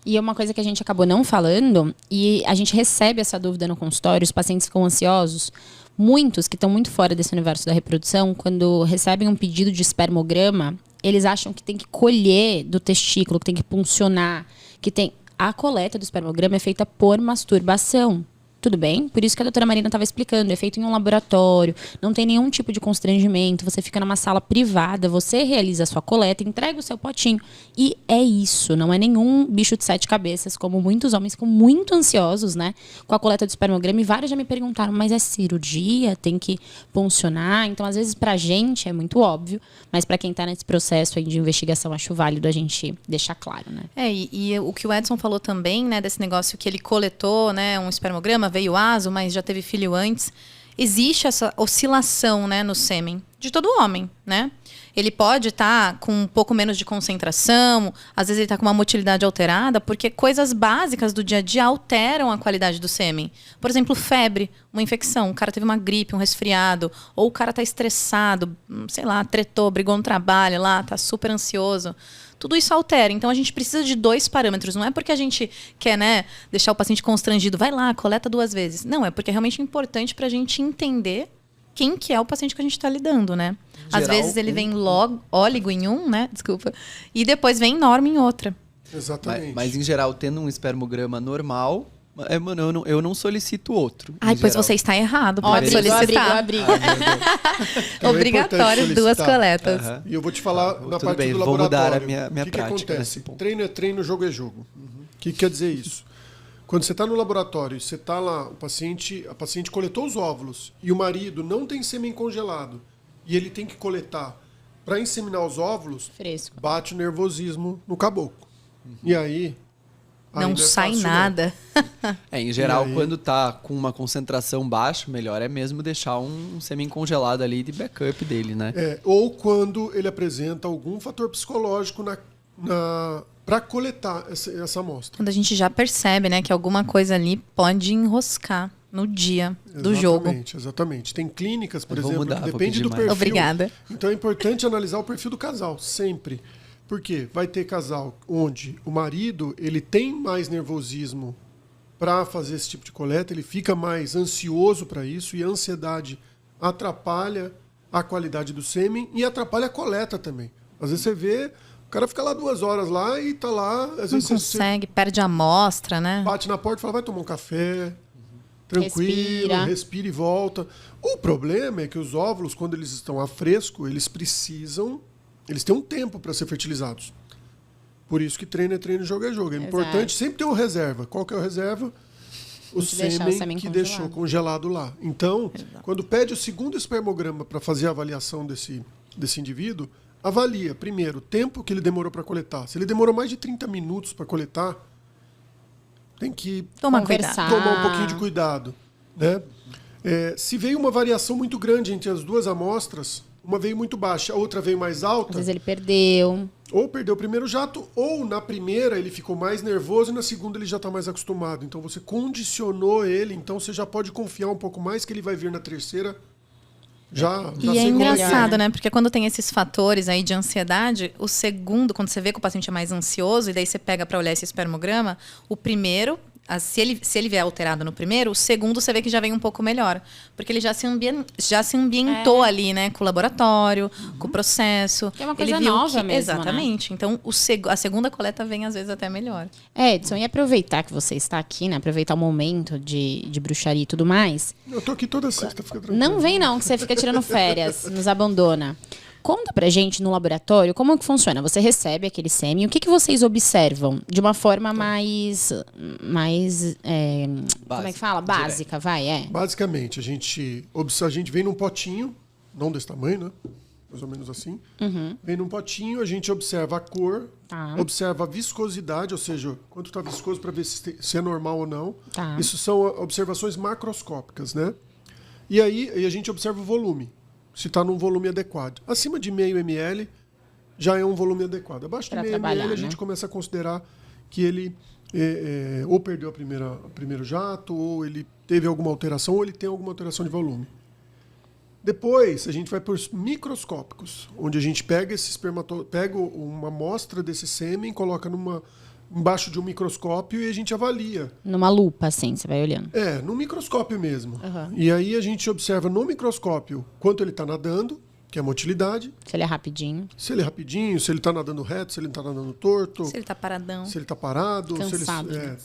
E é uma coisa que a gente acabou não falando, e a gente recebe essa dúvida no consultório, os pacientes ficam ansiosos. Muitos que estão muito fora desse universo da reprodução, quando recebem um pedido de espermograma, eles acham que tem que colher do testículo, que tem que puncionar, que tem... A coleta do espermograma é feita por masturbação. Tudo bem? Por isso que a doutora Marina estava explicando. É feito em um laboratório, não tem nenhum tipo de constrangimento. Você fica numa sala privada, você realiza a sua coleta, entrega o seu potinho. E é isso, não é nenhum bicho de 7 cabeças, como muitos homens ficam muito ansiosos, né? Com a coleta do espermograma. E vários já me perguntaram, mas é cirurgia? Tem que puncionar? Então, às vezes, pra gente é muito óbvio, mas pra quem tá nesse processo aí de investigação, acho válido a gente deixar claro, né? E o que o Edson falou também, né, desse negócio que ele coletou, né, um espermograma, veio aso, mas já teve filho antes. Existe essa oscilação, né, no sêmen de todo homem, né? Ele pode estar com um pouco menos de concentração, às vezes ele está com uma motilidade alterada, porque coisas básicas do dia a dia alteram a qualidade do sêmen. Por exemplo, febre, uma infecção, o cara teve uma gripe, um resfriado, ou o cara está estressado, sei lá, tretou, brigou no trabalho lá, está super ansioso. tudo isso altera. Então, a gente precisa de 2 parâmetros. Não é porque a gente quer, né, deixar o paciente constrangido, vai lá, coleta 2 vezes. Não, é porque é realmente importante para a gente entender quem que é o paciente que a gente está lidando, né? Às vezes ele vem óligo em um, né? Desculpa. E depois vem norma em outra. Exatamente. Mas, em geral, tendo um espermograma normal, mano, eu não solicito outro. Ai, pois você está errado. Pode solicitar. Abrigo. Então é Obrigatório, importante 2 solicitar. coletas. E eu vou te falar na tudo parte bem, do vou laboratório. mudar a minha o que prática acontece? nesse ponto. Treino é treino, jogo é jogo. O que quer dizer isso? Quando você está no laboratório, você está lá, a paciente coletou os óvulos e o marido não tem sêmen congelado e ele tem que coletar para inseminar os óvulos, Fresco. bate o nervosismo no caboclo. E aí... Não sai nada. Em geral, E aí? quando tá com uma concentração baixa, melhor é mesmo deixar um semi-congelado ali de backup dele, né? Ou quando ele apresenta algum fator psicológico para coletar essa amostra. Quando a gente já percebe, né, que alguma coisa ali pode enroscar no dia do jogo. Exatamente. Tem clínicas, por Eu vou exemplo, mudar, que vou depende pedir do mais. perfil. Obrigada. Então é importante analisar o perfil do casal, sempre. Por quê? Vai ter casal onde o marido ele tem mais nervosismo para fazer esse tipo de coleta, ele fica mais ansioso para isso, e a ansiedade atrapalha a qualidade do sêmen e atrapalha a coleta também. Às vezes você vê, o cara fica lá 2 horas lá e tá lá, às Não vezes você consegue, perde a amostra, né? bate na porta e fala, vai tomar um café, tranquilo, respira e volta. O problema é que os óvulos, quando eles estão a fresco, eles têm um tempo para ser fertilizados. Por isso que treino é treino, jogo é jogo. É importante sempre ter uma reserva. Qual que é a reserva? O sêmen que deixou congelado lá. Então, quando pede o segundo espermograma para fazer a avaliação desse indivíduo, avalia, primeiro, o tempo que ele demorou para coletar. Se ele demorou mais de 30 minutos para coletar, tem que Tomar Conversar. cuidado. tomar um pouquinho de cuidado. Né? Se veio uma variação muito grande entre as 2 amostras, uma veio muito baixa, a outra veio mais alta, Às vezes ele perdeu. ou perdeu o primeiro jato, ou na primeira ele ficou mais nervoso e na segunda ele já está mais acostumado. Então você condicionou ele, então você já pode confiar um pouco mais que ele vai vir na terceira já E é sem engraçado, né? Porque quando tem esses fatores aí de ansiedade, o segundo, quando você vê que o paciente é mais ansioso, e daí você pega para olhar esse espermograma, o primeiro, se ele vier alterado no primeiro, o segundo você vê que já vem um pouco melhor. Porque ele já se ambientou ali, né? Com o laboratório, com o processo. Que é uma coisa ele viu nova mesmo, exatamente. Né? Então, a segunda coleta vem, às vezes, até melhor. Edson, e aproveitar que você está aqui, né? Aproveitar o momento de bruxaria e tudo mais. Eu tô aqui toda sexta, fica tranquilo. Não vem não, que você fica tirando férias, nos abandona. Conta pra gente no laboratório como que funciona. Você recebe aquele sêmen, o que vocês observam de uma forma mais como é que fala? Básica, vai, Basicamente, a gente vem num potinho, não desse tamanho, né? Mais ou menos assim. Vem num potinho, a gente observa a cor, observa a viscosidade, ou seja, quanto está viscoso para ver se é normal ou não. Tá. Isso são observações macroscópicas, né? E aí a gente observa o volume, se está num volume adequado. Acima de meio ml já é um volume adequado. Abaixo de Pra meio trabalhar, ml a gente né? começa a considerar que ele ou perdeu o primeiro jato, ou ele teve alguma alteração, ou ele tem alguma alteração de volume. Depois, a gente vai para os microscópicos, onde a gente pega pega uma amostra desse sêmen, coloca embaixo de um microscópio e a gente avalia. Numa lupa, assim, você vai olhando. No microscópio mesmo. E aí a gente observa no microscópio quanto ele está nadando, que é a motilidade, Se ele é rapidinho. se ele é rapidinho, se ele está nadando reto, se ele está nadando torto, Se ele tá paradão. se ele está parado. Cansado. Se ele,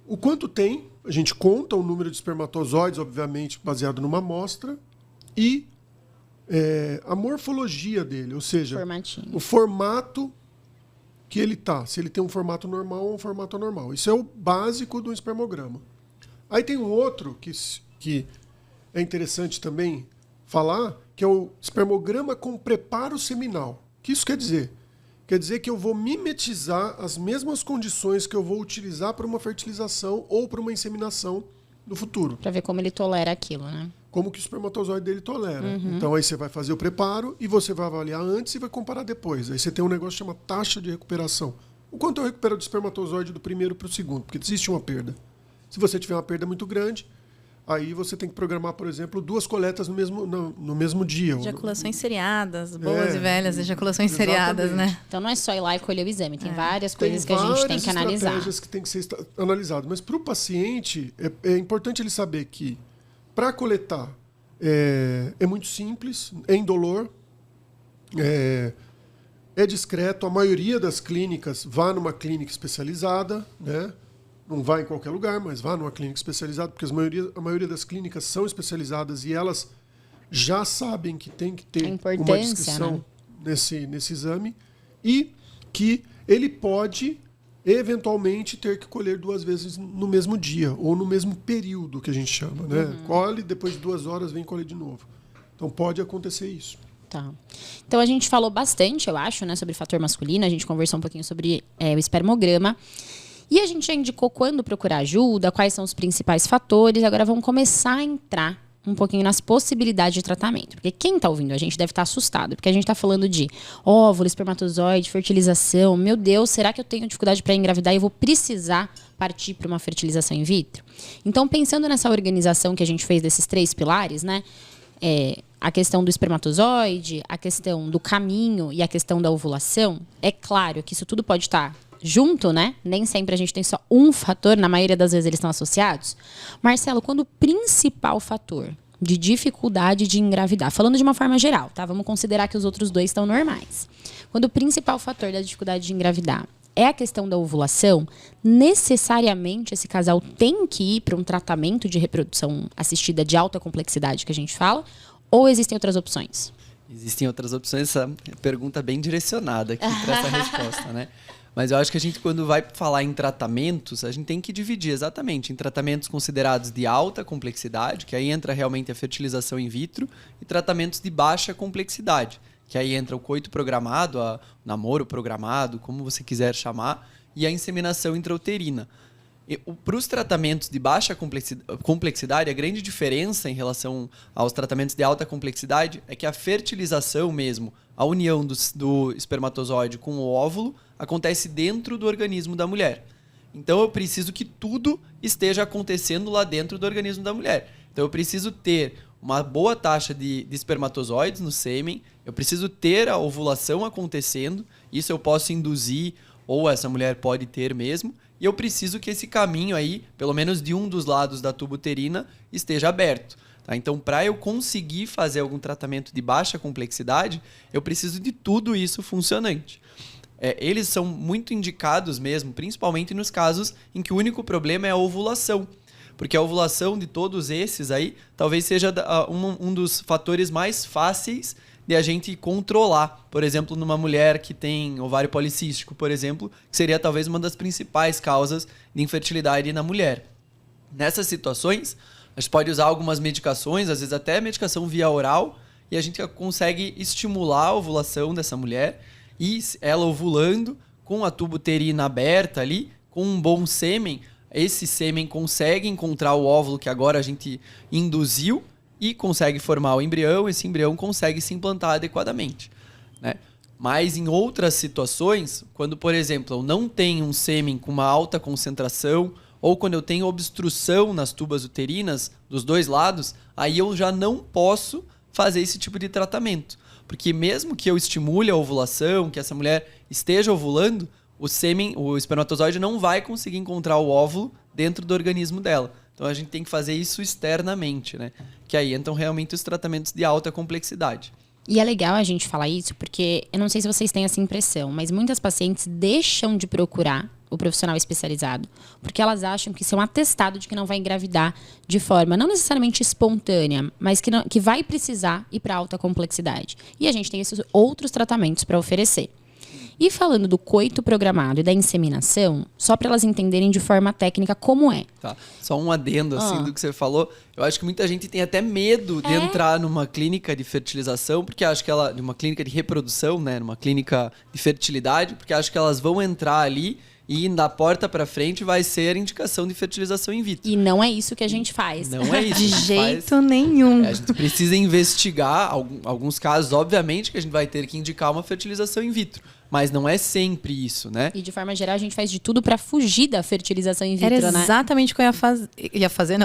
O quanto tem, a gente conta o número de espermatozoides, obviamente, baseado numa amostra, e a morfologia dele, ou seja, Formatinho. o formato que ele tá, se ele tem um formato normal ou um formato anormal. Isso é o básico do espermograma. Aí tem um outro que é interessante também falar, que é o espermograma com preparo seminal. O que isso quer dizer? Quer dizer que eu vou mimetizar as mesmas condições que eu vou utilizar para uma fertilização ou para uma inseminação no futuro. Pra ver como ele tolera aquilo, né? Como que o espermatozoide dele tolera. Então aí você vai fazer o preparo e você vai avaliar antes e vai comparar depois. Aí você tem um negócio que chama taxa de recuperação. O quanto eu recupero do espermatozoide do primeiro para o segundo, porque existe uma perda. Se você tiver uma perda muito grande, aí você tem que programar, por exemplo, 2 coletas no mesmo dia. Ejaculações seriadas, boas e velhas ejaculações seriadas, né? Então não é só ir lá e colher o exame, tem várias coisas que a gente tem que analisar. Tem estratégias que tem que ser analisadas. Mas para o paciente, é importante ele saber que para coletar é muito simples, é indolor, é discreto. A maioria das clínicas vá numa clínica especializada, né? Não vá em qualquer lugar, mas vá numa clínica especializada, porque a maioria das clínicas são especializadas e elas já sabem que tem que ter uma descrição, né, nesse exame, e que ele pode eventualmente ter que colher 2 vezes no mesmo dia ou no mesmo período, que a gente chama, né? Colhe, depois de 2 horas vem colher de novo. Então pode acontecer isso. Tá. Então a gente falou bastante, eu acho, né, sobre fator masculino, a gente conversou um pouquinho sobre o espermograma. E a gente já indicou quando procurar ajuda, quais são os principais fatores. Agora vamos começar a entrar um pouquinho nas possibilidades de tratamento. Porque quem está ouvindo a gente deve estar assustado. Porque a gente está falando de óvulo, espermatozoide, fertilização. Meu Deus, será que eu tenho dificuldade para engravidar e eu vou precisar partir para uma fertilização in vitro? Então, pensando nessa organização que a gente fez desses 3 pilares, né? A questão do espermatozoide, a questão do caminho e a questão da ovulação, é claro que isso tudo pode estar junto, né? Nem sempre a gente tem só um fator, na maioria das vezes eles estão associados. Marcelo, quando o principal fator de dificuldade de engravidar, falando de uma forma geral, tá? Vamos considerar que os outros 2 estão normais. Quando o principal fator da dificuldade de engravidar é a questão da ovulação, necessariamente esse casal tem que ir para um tratamento de reprodução assistida de alta complexidade, que a gente fala, ou existem outras opções? Existem outras opções, essa pergunta bem direcionada aqui para essa resposta, né? Mas eu acho que a gente, quando vai falar em tratamentos, a gente tem que dividir exatamente em tratamentos considerados de alta complexidade, que aí entra realmente a fertilização in vitro, e tratamentos de baixa complexidade, que aí entra o coito programado, o namoro programado, como você quiser chamar, e a inseminação intrauterina. Para os tratamentos de baixa complexidade, a grande diferença em relação aos tratamentos de alta complexidade é que a fertilização mesmo, a união do espermatozoide com o óvulo, acontece dentro do organismo da mulher. Então eu preciso que tudo esteja acontecendo lá dentro do organismo da mulher. Então eu preciso ter uma boa taxa de espermatozoides no sêmen, eu preciso ter a ovulação acontecendo, isso eu posso induzir ou essa mulher pode ter mesmo, e eu preciso que esse caminho aí, pelo menos de um dos lados da tuba uterina, esteja aberto. Tá? Então, para eu conseguir fazer algum tratamento de baixa complexidade, eu preciso de tudo isso funcionante. Eles são muito indicados mesmo, principalmente nos casos em que o único problema é a ovulação. Porque a ovulação de todos esses aí, talvez seja um dos fatores mais fáceis de a gente controlar. Por exemplo, numa mulher que tem ovário policístico, por exemplo, que seria talvez uma das principais causas de infertilidade na mulher. Nessas situações, a gente pode usar algumas medicações, às vezes até medicação via oral, e a gente consegue estimular a ovulação dessa mulher, e ela ovulando, com a tuba uterina aberta ali, com um bom sêmen, esse sêmen consegue encontrar o óvulo que agora a gente induziu, e consegue formar o embrião, esse embrião consegue se implantar adequadamente, né? Mas em outras situações, quando, por exemplo, eu não tenho um sêmen com uma alta concentração, ou quando eu tenho obstrução nas tubas uterinas dos 2 lados, aí eu já não posso fazer esse tipo de tratamento. Porque mesmo que eu estimule a ovulação, que essa mulher esteja ovulando, o espermatozoide não vai conseguir encontrar o óvulo dentro do organismo dela. Então a gente tem que fazer isso externamente, né? Que aí entram realmente os tratamentos de alta complexidade. E é legal a gente falar isso, porque eu não sei se vocês têm essa impressão, mas muitas pacientes deixam de procurar o profissional especializado, porque elas acham que isso é um atestado de que não vai engravidar de forma não necessariamente espontânea, mas que vai precisar ir para alta complexidade. E a gente tem esses outros tratamentos para oferecer. E falando do coito programado e da inseminação, só para elas entenderem de forma técnica como é. Tá. Só um adendo assim do que você falou. Eu acho que muita gente tem até medo de entrar numa clínica de fertilização, porque acha que ela, numa clínica de reprodução, né, numa clínica de fertilidade, porque acha que elas vão entrar ali e da porta para frente vai ser indicação de fertilização in vitro. E não é isso que a gente faz. Não é isso. De jeito nenhum. A gente precisa investigar alguns casos, obviamente, que a gente vai ter que indicar uma fertilização in vitro. Mas não é sempre isso, né? E de forma geral, a gente faz de tudo para fugir da fertilização in vitro, Era né? exatamente o que eu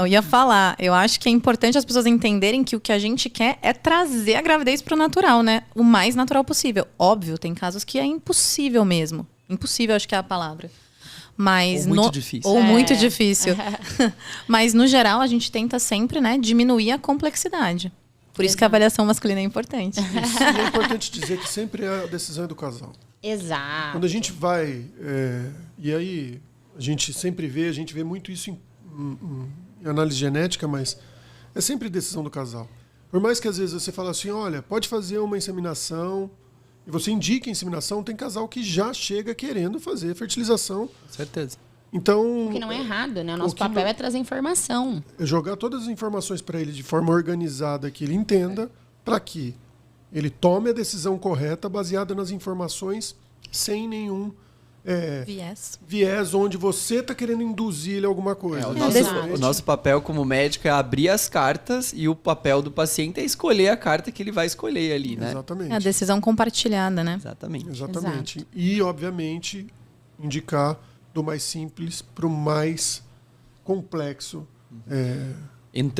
ia falar. Eu acho que é importante as pessoas entenderem que o que a gente quer é trazer a gravidez pro natural, né? O mais natural possível. Óbvio, tem casos que é impossível mesmo. Impossível, acho que é a palavra. Mas Ou muito difícil. Ou muito difícil. Mas, no geral, a gente tenta sempre, né, diminuir a complexidade. Por isso que a avaliação masculina é importante. Isso, e é importante dizer que sempre a decisão é do casal. Exato. Quando a gente vai... e aí, a gente vê muito isso em análise genética, mas é sempre decisão do casal. Por mais que às vezes você fale assim, olha, pode fazer uma inseminação, e você indica a inseminação, tem casal que já chega querendo fazer fertilização. Com certeza. Então... O que não é errado, né? O nosso que papel não- é trazer informação. é jogar todas as informações para ele de forma organizada, que ele entenda, para que ele tome a decisão correta baseada nas informações, sem nenhum viés onde você está querendo induzir ele a alguma coisa. O nosso papel como médico é abrir as cartas e o papel do paciente é escolher a carta que ele vai escolher ali, né? Exatamente. É a decisão compartilhada, né? Exatamente. Exatamente. E, obviamente, indicar do mais simples para o mais complexo.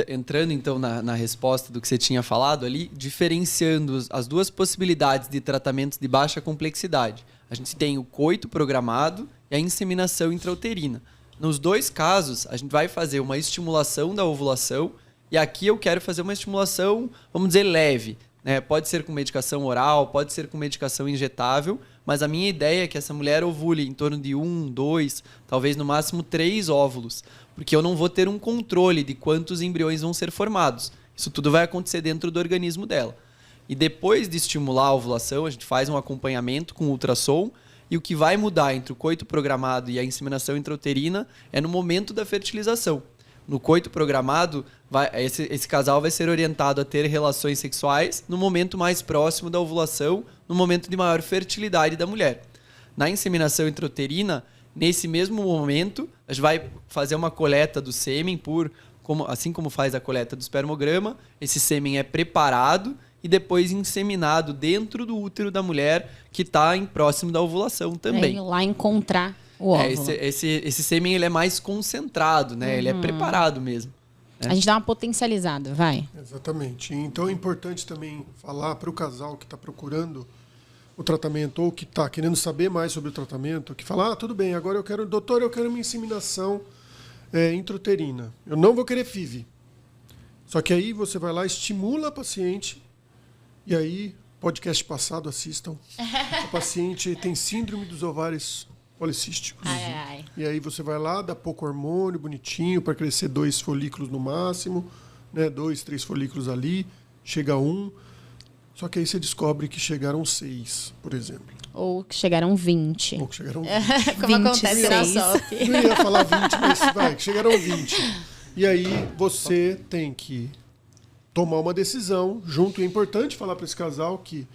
Entrando então na resposta do que você tinha falado ali, diferenciando as duas possibilidades de tratamentos de baixa complexidade. A gente tem o coito programado e a inseminação intrauterina. Nos dois casos, a gente vai fazer uma estimulação da ovulação e aqui eu quero fazer uma estimulação, vamos dizer, leve, né? Pode ser com medicação oral, pode ser com medicação injetável, mas a minha ideia é que essa mulher ovule em torno de 1, 2, talvez no máximo 3 óvulos, porque eu não vou ter um controle de quantos embriões vão ser formados. Isso tudo vai acontecer dentro do organismo dela. E depois de estimular a ovulação, a gente faz um acompanhamento com ultrassom e o que vai mudar entre o coito programado e a inseminação intrauterina é no momento da fertilização. No coito programado, esse casal vai ser orientado a ter relações sexuais no momento mais próximo da ovulação, no momento de maior fertilidade da mulher. Na inseminação intrauterina, nesse mesmo momento, a gente vai fazer uma coleta do sêmen, assim como faz a coleta do espermograma. Esse sêmen é preparado e depois inseminado dentro do útero da mulher que está próximo da ovulação também. É ir lá encontrar o óvulo. Esse sêmen ele é mais concentrado, né? Ele é preparado mesmo. A gente dá uma potencializada, vai. Exatamente. Então é importante também falar para o casal que está procurando o tratamento ou que está querendo saber mais sobre o tratamento, que fala, tudo bem, agora eu quero uma inseminação intrauterina. Eu não vou querer FIV. Só que aí você vai lá, estimula a paciente, e aí, podcast passado, assistam. A paciente tem síndrome dos ovários policísticos. Ai. E aí você vai lá, dá pouco hormônio, bonitinho, para crescer 2 folículos no máximo, né? 2, 3 folículos ali, chega a 1. Só que aí você descobre que chegaram 6, por exemplo. Ou que chegaram 20. Ou que chegaram 20. Como acontece na 26. SOP. Não ia falar 20, mas vai, que chegaram 20. E aí você tem que tomar uma decisão junto. É importante falar para esse casal que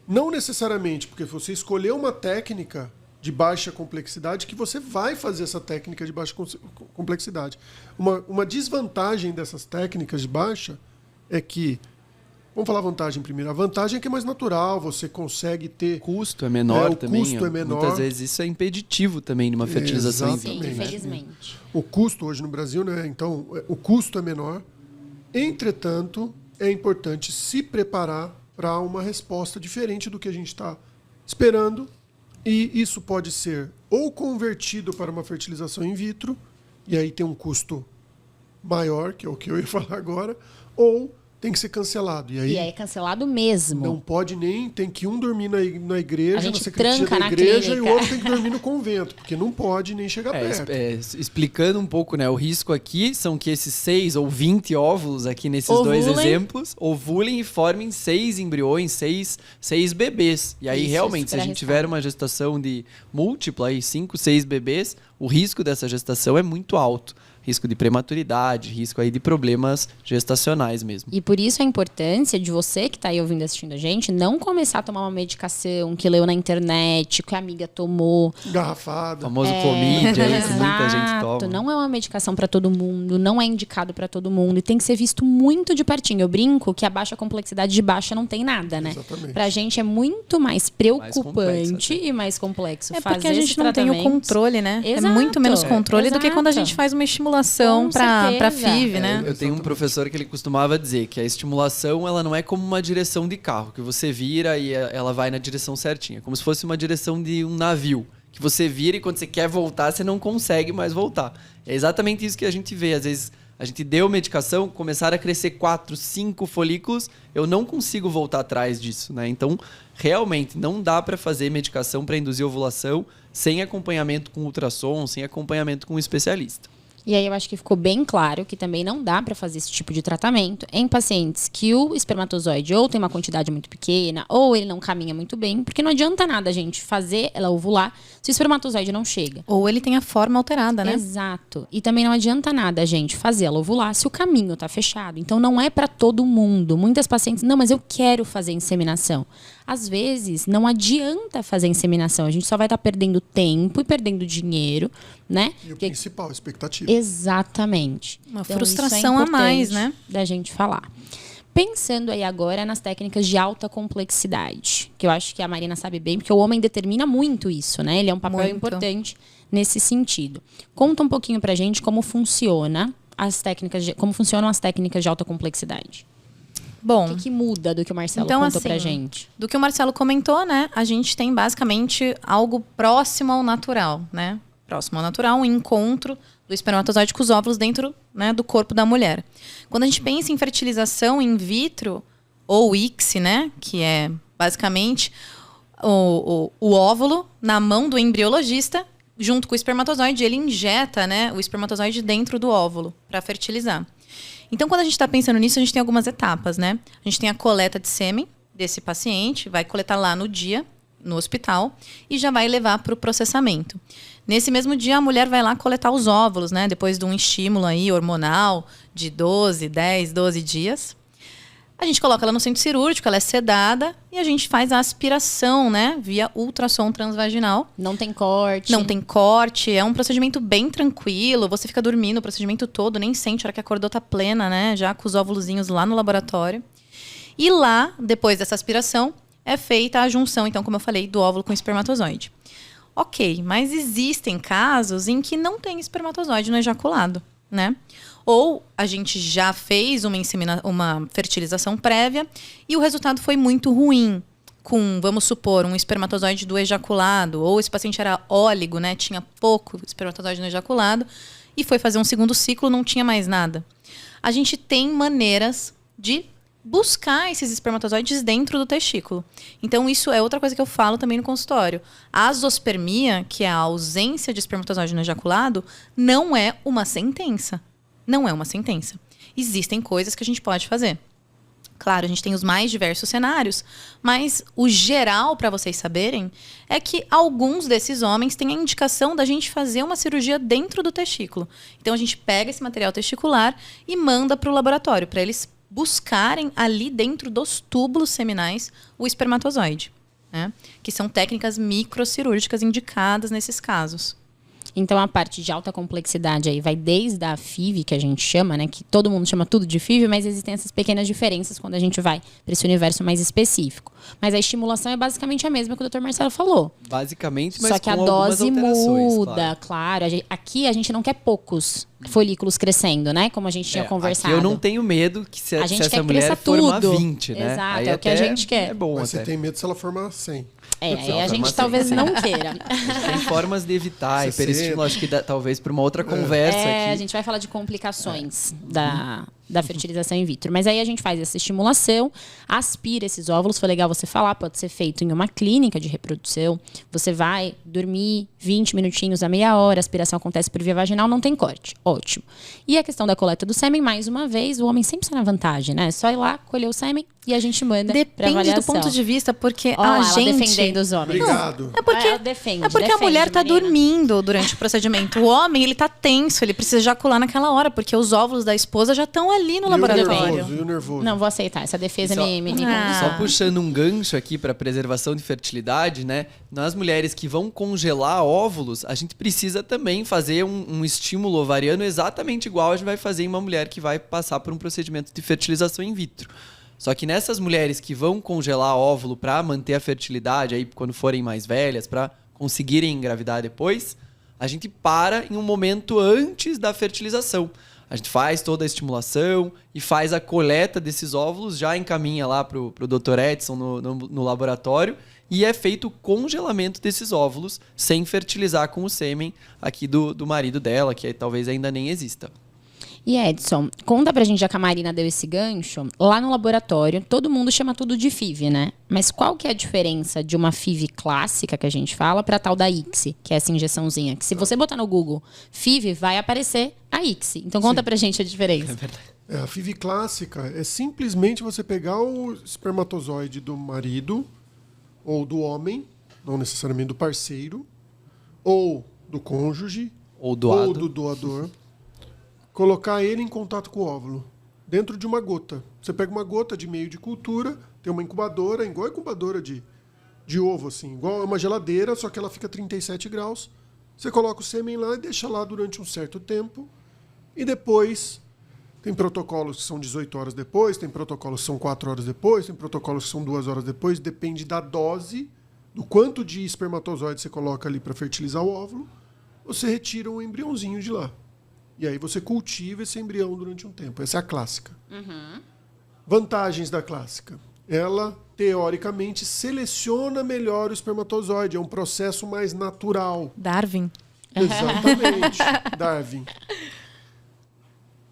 não necessariamente porque você escolheu uma técnica de baixa complexidade que você vai fazer essa técnica de baixa complexidade. Uma desvantagem dessas técnicas de baixa é que, vamos falar a vantagem primeiro. A vantagem é que é mais natural, você consegue ter... O custo é menor o também. custo é menor. Muitas vezes isso é impeditivo também numa fertilização in Exatamente. vitro. Sim, infelizmente. O custo hoje no Brasil, né? Então, o custo é menor. Entretanto, é importante se preparar para uma resposta diferente do que a gente está esperando. E isso pode ser ou convertido para uma fertilização in vitro, e aí tem um custo maior, que é o que eu ia falar agora, ou tem que ser cancelado. E aí E é cancelado mesmo. não pode nem... Tem que um dormir na igreja, A gente na secretaria tranca da na igreja, e clínica. o outro tem que dormir no convento, porque não pode nem chegar perto. Explicando um pouco, né? O risco aqui são que esses 6 ou 20 óvulos aqui nesses dois Ovulem. exemplos ovulem e formem 6 embriões, 6 bebês. E aí, Isso, realmente, se a super gente tiver uma gestação de múltipla, aí 5, 6 bebês, o risco dessa gestação é muito alto. risco de prematuridade, risco aí de problemas gestacionais mesmo. E por isso a importância de você que está aí ouvindo, assistindo a gente, não começar a tomar uma medicação que leu na internet, que a amiga tomou. Garrafada. O famoso Comídia, aí, que muita gente toma. Não é uma medicação para todo mundo, não é indicado para todo mundo e tem que ser visto muito de pertinho. Eu brinco que a baixa complexidade de baixa não tem nada, né? Exatamente. Pra gente é muito mais preocupante e mais complexo fazer porque a gente não tem o controle, né? Exato. É muito menos controle do que quando a gente faz uma estimulação para FIV, né? Eu tenho um professor que ele costumava dizer que a estimulação ela não é como uma direção de carro, que você vira e ela vai na direção certinha. Como se fosse uma direção de um navio, que você vira e quando você quer voltar, você não consegue mais voltar. É exatamente isso que a gente vê. Às vezes a gente deu medicação, começaram a crescer 4, 5 folículos, eu não consigo voltar atrás disso, né? Então, realmente, não dá para fazer medicação para induzir ovulação sem acompanhamento com ultrassom, sem acompanhamento com um especialista. E aí eu acho que ficou bem claro que também não dá para fazer esse tipo de tratamento em pacientes que o espermatozoide ou tem uma quantidade muito pequena ou ele não caminha muito bem, porque não adianta nada a gente fazer ela ovular se o espermatozoide não chega. Ou ele tem a forma alterada, né? Exato. E também não adianta nada a gente fazer ela ovular se o caminho tá fechado. Então não é para todo mundo. Muitas pacientes, não, mas eu quero fazer inseminação. Às vezes, não adianta fazer inseminação. A gente só vai estar perdendo tempo e perdendo dinheiro, né? E o principal, a expectativa. Exatamente. Uma Então, frustração isso é a mais, importante né? Da gente falar. Pensando aí agora nas técnicas de alta complexidade, que eu acho que a Marina sabe bem, porque o homem determina muito isso, né? Ele é um papel Muito. importante nesse sentido. Conta um pouquinho pra gente como funciona como funcionam as técnicas de alta complexidade. Bom, O que muda do que o Marcelo então, contou assim, pra gente? do que o Marcelo comentou, né? A gente tem basicamente algo próximo ao natural, né? Próximo ao natural, um encontro do espermatozoide com os óvulos dentro, né, do corpo da mulher. Quando a gente pensa em fertilização in vitro, ou ICSI, né? Que é basicamente o óvulo na mão do embriologista, junto com o espermatozoide, ele injeta, né, o espermatozoide dentro do óvulo para fertilizar. Então, quando a gente está pensando nisso, a gente tem algumas etapas, né? A gente tem a coleta de sêmen desse paciente, vai coletar lá no dia, no hospital, e já vai levar para o processamento. Nesse mesmo dia, a mulher vai lá coletar os óvulos, né? Depois de um estímulo aí hormonal de 10, 12 dias. A gente coloca ela no centro cirúrgico, ela é sedada, e a gente faz a aspiração, né? Via ultrassom transvaginal. Não tem corte. Não tem corte, é um procedimento bem tranquilo. Você fica dormindo o procedimento todo, nem sente a hora que acordou tá plena, né? Já com os óvulozinhos lá no laboratório. E lá, depois dessa aspiração, é feita a junção, então, como eu falei, do óvulo com o espermatozoide. Ok, mas existem casos em que não tem espermatozoide no ejaculado, né? Ou a gente já fez uma fertilização prévia e o resultado foi muito ruim. Com, vamos supor, um espermatozoide do ejaculado, ou esse paciente era óligo, né? Tinha pouco espermatozoide no ejaculado, e foi fazer um segundo ciclo, não tinha mais nada. A gente tem maneiras de buscar esses espermatozoides dentro do testículo. Então, isso é outra coisa que eu falo também no consultório. A azospermia, que é a ausência de espermatozoide no ejaculado, não é uma sentença. Não é uma sentença. Existem coisas que a gente pode fazer. Claro, a gente tem os mais diversos cenários, mas o geral, para vocês saberem, é que alguns desses homens têm a indicação da gente fazer uma cirurgia dentro do testículo. Então, a gente pega esse material testicular e manda para o laboratório, para eles buscarem ali dentro dos túbulos seminais o espermatozoide, né? Que são técnicas microcirúrgicas indicadas nesses casos. Então, a parte de alta complexidade aí vai desde a FIV, que a gente chama, né? Que todo mundo chama tudo de FIV, mas existem essas pequenas diferenças quando a gente vai para esse universo mais específico. Mas a estimulação é basicamente a mesma que o Dr. Marcelo falou. Basicamente, mas só que com a dose alterações, muda, claro. Aqui a gente não quer poucos folículos crescendo, né? Como a gente tinha conversado. Aqui eu não tenho medo que se a gente essa quer mulher tudo. formar 20, né? Exato, aí é o que a gente quer. É bom Mas você até. tem medo se ela formar 100. Aí a gente talvez não queira. Tem formas de evitar 60. hiperestímulo, acho que talvez para uma outra conversa aqui. A gente vai falar de complicações da fertilização in vitro. Mas aí a gente faz essa estimulação, aspira esses óvulos, foi legal você falar, pode ser feito em uma clínica de reprodução. Você vai dormir 20 minutinhos a meia hora, a aspiração acontece por via vaginal, não tem corte. Ótimo. E a questão da coleta do sêmen, mais uma vez, o homem sempre está na vantagem, né? É só ir lá, colher o sêmen e a gente manda pra avaliação. Depende do ponto de vista, porque Olha a lá, gente... ela defendendo os homens. Obrigado. É porque, Ela defende, é porque a mulher tá menina. dormindo durante o procedimento. O homem, ele tá tenso, ele precisa ejacular naquela hora, porque os óvulos da esposa já estão ali no laboratório. E o nervoso? Não, vou aceitar. Essa defesa Só- me Ah. Só puxando um gancho aqui para preservação de fertilidade, né? Nas mulheres que vão congelar óvulos, a gente precisa também fazer um estímulo ovariano exatamente igual a gente vai fazer em uma mulher que vai passar por um procedimento de fertilização in vitro. Só que nessas mulheres que vão congelar óvulo para manter a fertilidade, aí quando forem mais velhas, para conseguirem engravidar depois, a gente para em um momento antes da fertilização. A gente faz toda a estimulação e faz a coleta desses óvulos, já encaminha lá pro Dr. Edson no laboratório e é feito o congelamento desses óvulos sem fertilizar com o sêmen aqui do marido dela, que talvez ainda nem exista. E Edson, conta pra gente, já que a Marina deu esse gancho, lá no laboratório, todo mundo chama tudo de FIV, né? Mas qual que é a diferença de uma FIV clássica, que a gente fala, pra tal da ICSI, que é essa injeçãozinha? Que se você botar no Google FIV, vai aparecer a ICSI. Então conta pra gente a diferença. A FIV clássica é simplesmente você pegar o espermatozoide do marido ou do homem, não necessariamente do parceiro, ou do cônjuge, Ou doado. ou do doador, colocar ele em contato com o óvulo, dentro de uma gota. Você pega uma gota de meio de cultura, tem uma incubadora, igual a incubadora de ovo, assim, igual uma geladeira, só que ela fica a 37 graus. Você coloca o sêmen lá e deixa lá durante um certo tempo, e depois tem protocolos que são 18 horas depois, tem protocolos que são 4 horas depois, tem protocolos que são 2 horas depois, depende da dose, do quanto de espermatozoide você coloca ali para fertilizar o óvulo, você retira um embriãozinho de lá. E aí você cultiva esse embrião durante um tempo. Essa é a clássica. Vantagens da clássica. Ela, teoricamente, seleciona melhor o espermatozoide. É um processo mais natural. Darwin. Exatamente. Darwin.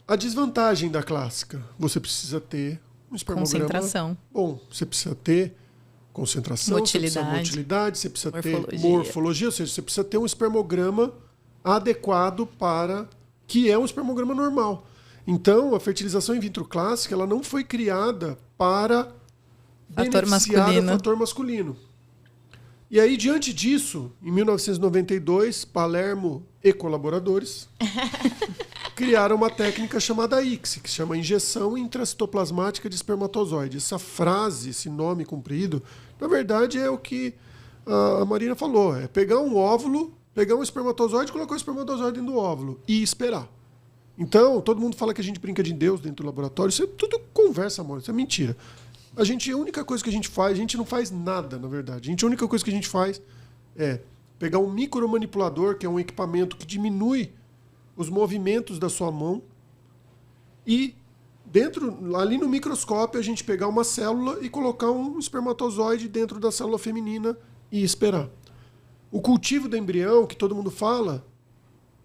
A desvantagem da clássica. Você precisa ter um espermograma Concentração. bom. Você precisa ter concentração, Motilidade. você precisa motilidade, você precisa ter Morfologia. morfologia, ou seja, você precisa ter um espermograma adequado para que é um espermograma normal. Então, a fertilização in vitro clássica, ela não foi criada para Fator beneficiar masculino. o fator masculino. E aí, diante disso, em 1992, Palermo e colaboradores criaram uma técnica chamada ICSI, que se chama injeção intracitoplasmática de espermatozoide. Essa frase, esse nome comprido, na verdade é o que a Marina falou. É pegar um óvulo, pegar um espermatozoide, colocar o espermatozoide dentro do óvulo e esperar. Então, todo mundo fala que a gente brinca de Deus dentro do laboratório. Isso é tudo conversa, amor. Isso é mentira. A única coisa que a gente faz, a gente não faz nada, na verdade. A única coisa que a gente faz é pegar um micromanipulador, que é um equipamento que diminui os movimentos da sua mão, e ali no microscópio a gente pegar uma célula e colocar um espermatozoide dentro da célula feminina e esperar. O cultivo do embrião, que todo mundo fala,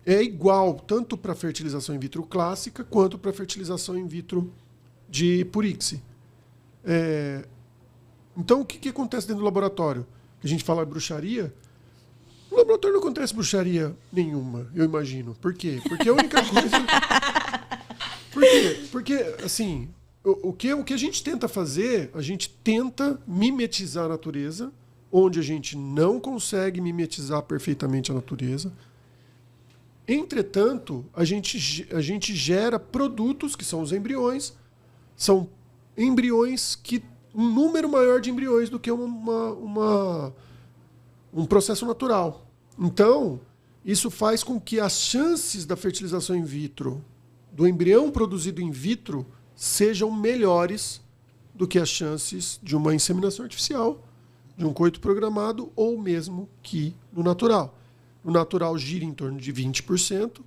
é igual tanto para a fertilização in vitro clássica quanto para a fertilização in vitro por ICSI. Então, o que acontece dentro do laboratório? Que a gente fala bruxaria. No laboratório não acontece bruxaria nenhuma, eu imagino. Por quê? Porque a única coisa... Por quê? Porque, assim, o que a gente tenta fazer, a gente tenta mimetizar a natureza, onde a gente não consegue mimetizar perfeitamente a natureza. Entretanto, a gente gera produtos, que são os embriões, são embriões que... um número maior de embriões do que um processo natural. Então, isso faz com que as chances da fertilização in vitro, do embrião produzido in vitro, sejam melhores do que as chances de uma inseminação artificial, de um coito programado ou mesmo que no natural. No natural gira em torno de 20%,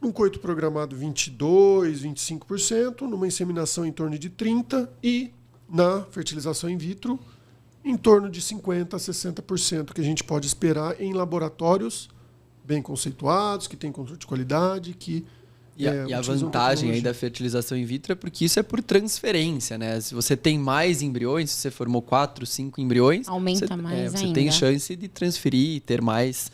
num coito programado 22%, 25%, numa inseminação em torno de 30% e na fertilização in vitro em torno de 50% a 60% que a gente pode esperar em laboratórios bem conceituados, que têm controle de qualidade, que E a vantagem aí da fertilização in vitro é porque isso é por transferência, né? Se você tem mais embriões, se você formou 4, 5 embriões... Aumenta mais você ainda. tem chance de transferir e ter mais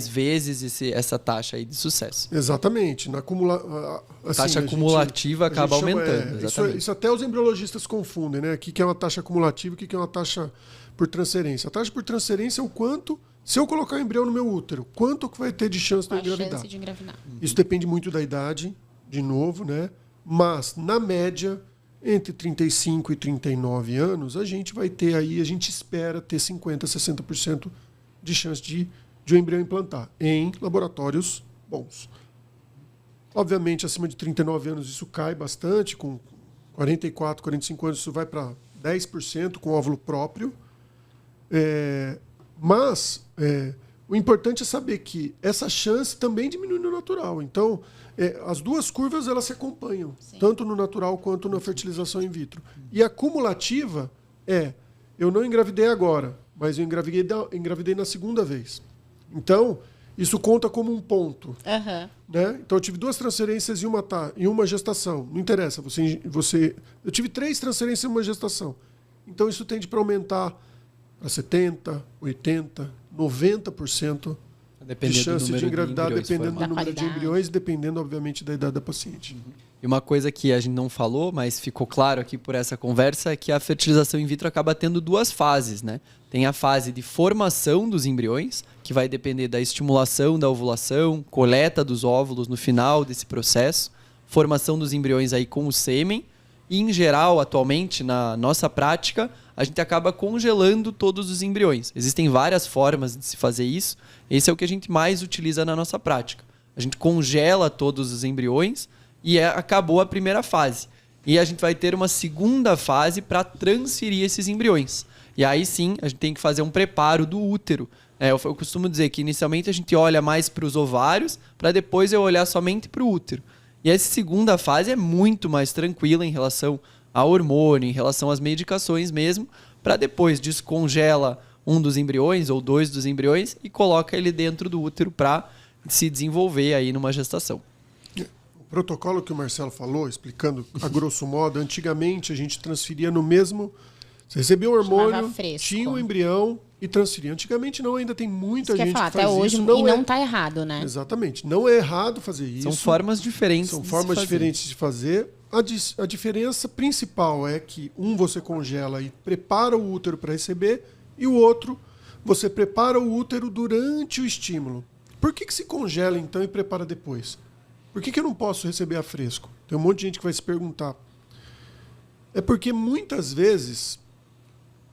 vezes essa taxa aí de sucesso. Exatamente. A taxa acumulativa acaba aumentando. Isso até os embriologistas confundem, né? O que é uma taxa acumulativa e o que é uma taxa por transferência. A taxa por transferência é o quanto... Se eu colocar o embrião no meu útero, quanto que vai ter de chance de eu engravidar? Isso depende muito da idade, de novo, né? Mas, na média, entre 35 e 39 anos, a gente vai ter aí, a gente espera ter 50%, 60% de chance de o embrião implantar em laboratórios bons. Obviamente, acima de 39 anos isso cai bastante, com 44, 45 anos isso vai para 10% com óvulo próprio. Mas o importante é saber que essa chance também diminui no natural. Então, as duas curvas elas se acompanham, tanto no natural quanto na fertilização in vitro. E a cumulativa eu não engravidei agora, mas eu engravidei na segunda vez. Então, isso conta como um ponto. Né? Então, eu tive 2 transferências em uma gestação. Não interessa. Eu tive 3 transferências em uma gestação. Então, isso tende para aumentar para 70%, 80%, 90% de chance de engravidar, dependendo do número de embriões e dependendo, obviamente, da idade da paciente. E uma coisa que a gente não falou, mas ficou claro aqui por essa conversa, é que a fertilização in vitro acaba tendo 2 fases, né? Tem a fase de formação dos embriões, que vai depender da estimulação da ovulação, coleta dos óvulos no final desse processo, formação dos embriões aí com o sêmen, e, em geral, atualmente, na nossa prática, a gente acaba congelando todos os embriões. Existem várias formas de se fazer isso. Esse é o que a gente mais utiliza na nossa prática. A gente congela todos os embriões e acabou a primeira fase. E a gente vai ter uma segunda fase para transferir esses embriões. E aí sim, a gente tem que fazer um preparo do útero. Eu costumo dizer que inicialmente a gente olha mais para os ovários, para depois eu olhar somente para o útero. E essa segunda fase é muito mais tranquila em relação ao hormônio, em relação às medicações mesmo, para depois descongela um dos embriões ou 2 dos embriões e coloca ele dentro do útero para se desenvolver aí numa gestação. O protocolo que o Marcelo falou, explicando a grosso modo, antigamente a gente transferia no mesmo... Você recebia o hormônio, tinha o embrião e transferia. Antigamente não, ainda tem muita gente que faz até hoje isso. Não está errado, né? Exatamente. Não é errado fazer isso. São formas diferentes. São formas diferentes de fazer. A diferença principal é que você congela e prepara o útero para receber e o outro você prepara o útero durante o estímulo. Por que se congela então e prepara depois? Por que eu não posso receber a fresco? Tem um monte de gente que vai se perguntar. É porque muitas vezes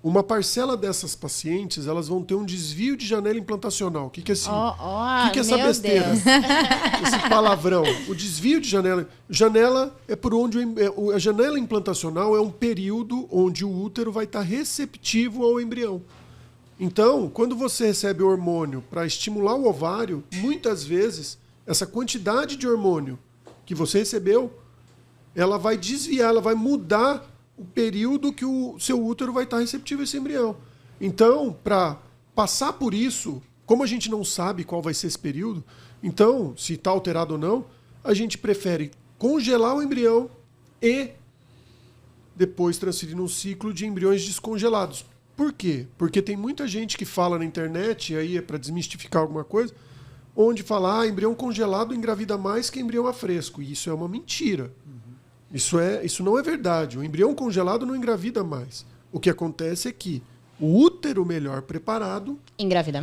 uma parcela dessas pacientes elas vão ter um desvio de janela implantacional. O que é assim? O que é essa besteira? Esse palavrão. O desvio de janela. Janela é por onde a janela implantacional é um período onde o útero vai estar receptivo ao embrião. Então, quando você recebe hormônio para estimular o ovário, muitas vezes essa quantidade de hormônio que você recebeu, ela vai desviar, ela vai mudar o período que o seu útero vai estar receptivo a esse embrião. Então, para passar por isso, como a gente não sabe qual vai ser esse período, então, se está alterado ou não, a gente prefere congelar o embrião e depois transferir num ciclo de embriões descongelados. Por quê? Porque tem muita gente que fala na internet, e aí é para desmistificar alguma coisa, onde fala, embrião congelado engravida mais que embrião a fresco. E isso é uma mentira. Isso não é verdade. O embrião congelado não engravida mais. O que acontece é que o útero melhor preparado engravida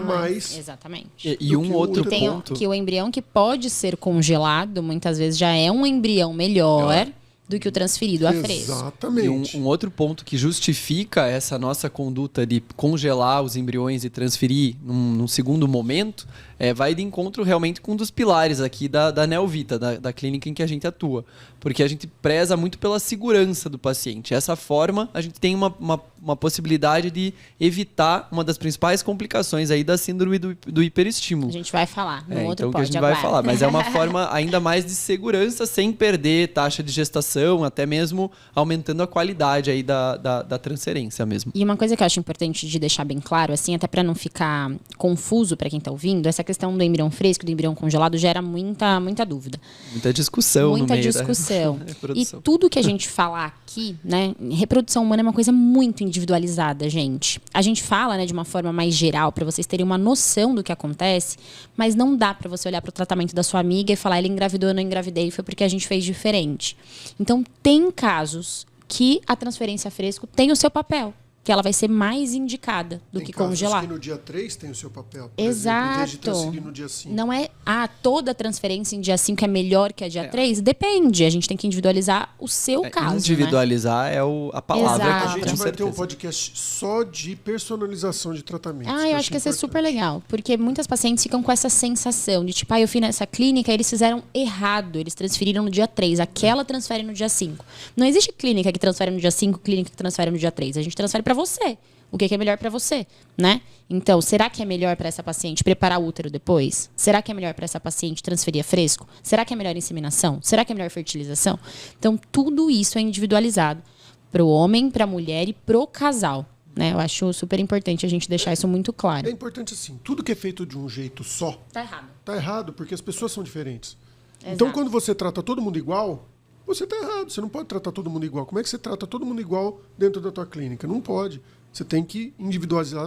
mais. Exatamente. E um outro ponto... Que o embrião que pode ser congelado, muitas vezes já é um embrião melhor do que o transferido a fresco. Exatamente. E um outro ponto que justifica essa nossa conduta de congelar os embriões e transferir num segundo momento vai de encontro realmente com um dos pilares aqui da Neovita, da clínica em que a gente atua. Porque a gente preza muito pela segurança do paciente. Dessa forma, a gente tem uma possibilidade de evitar uma das principais complicações aí da síndrome do hiperestímulo. A gente vai falar no outro então que a gente vai falar, mas é uma forma ainda mais de segurança sem perder taxa de gestação gestação, até mesmo aumentando a qualidade aí da transferência mesmo. E uma coisa que eu acho importante de deixar bem claro, assim, até para não ficar confuso para quem tá ouvindo, essa questão do embrião fresco, do embrião congelado gera muita dúvida. Muita discussão no meio Muita discussão. da E reprodução. tudo que a gente falar aqui, né, reprodução humana é uma coisa muito individualizada, gente. A gente fala, né, de uma forma mais geral para vocês terem uma noção do que acontece, mas não dá para você olhar para o tratamento da sua amiga e falar, ele engravidou, eu não engravidei, foi porque a gente fez diferente. Então, tem casos que a transferência fresco tem o seu papel, que ela vai ser mais indicada do Tem que casos congelar. que no dia 3 tem o seu papel. Por Exato. exemplo, em vez de transferir no dia 5. Não é, toda transferência em dia 5 é melhor que a dia 3? Depende. A gente tem que individualizar o seu caso. Individualizar é a palavra. Exato. A gente com vai ter um certeza. podcast só de personalização de tratamento. Eu acho que isso é super legal. Porque muitas pacientes ficam com essa sensação de tipo, eu fui nessa clínica, eles fizeram errado. Eles transferiram no dia 3. Aquela transfere no dia 5. Não existe clínica que transfere no dia 5, clínica que transfere no dia 3. A gente transfere pra você. O que é melhor para você, né? Então, será que é melhor para essa paciente preparar o útero depois? Será que é melhor para essa paciente transferir a fresco? Será que é melhor inseminação? Será que é melhor fertilização? Então, tudo isso é individualizado para o homem, para a mulher e para o casal, né? Eu acho super importante a gente deixar isso muito claro. É importante assim, tudo que é feito de um jeito só, Tá errado. tá errado, porque as pessoas são diferentes. Exato. Então, quando você trata todo mundo igual, você tá errado. Você não pode tratar todo mundo igual. Como é que você trata todo mundo igual dentro da tua clínica? Não pode. Você tem que individualizar,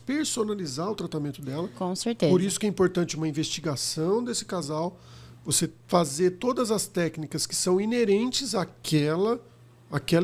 personalizar o tratamento dela. Com certeza. Por isso que é importante uma investigação desse casal, você fazer todas as técnicas que são inerentes àquela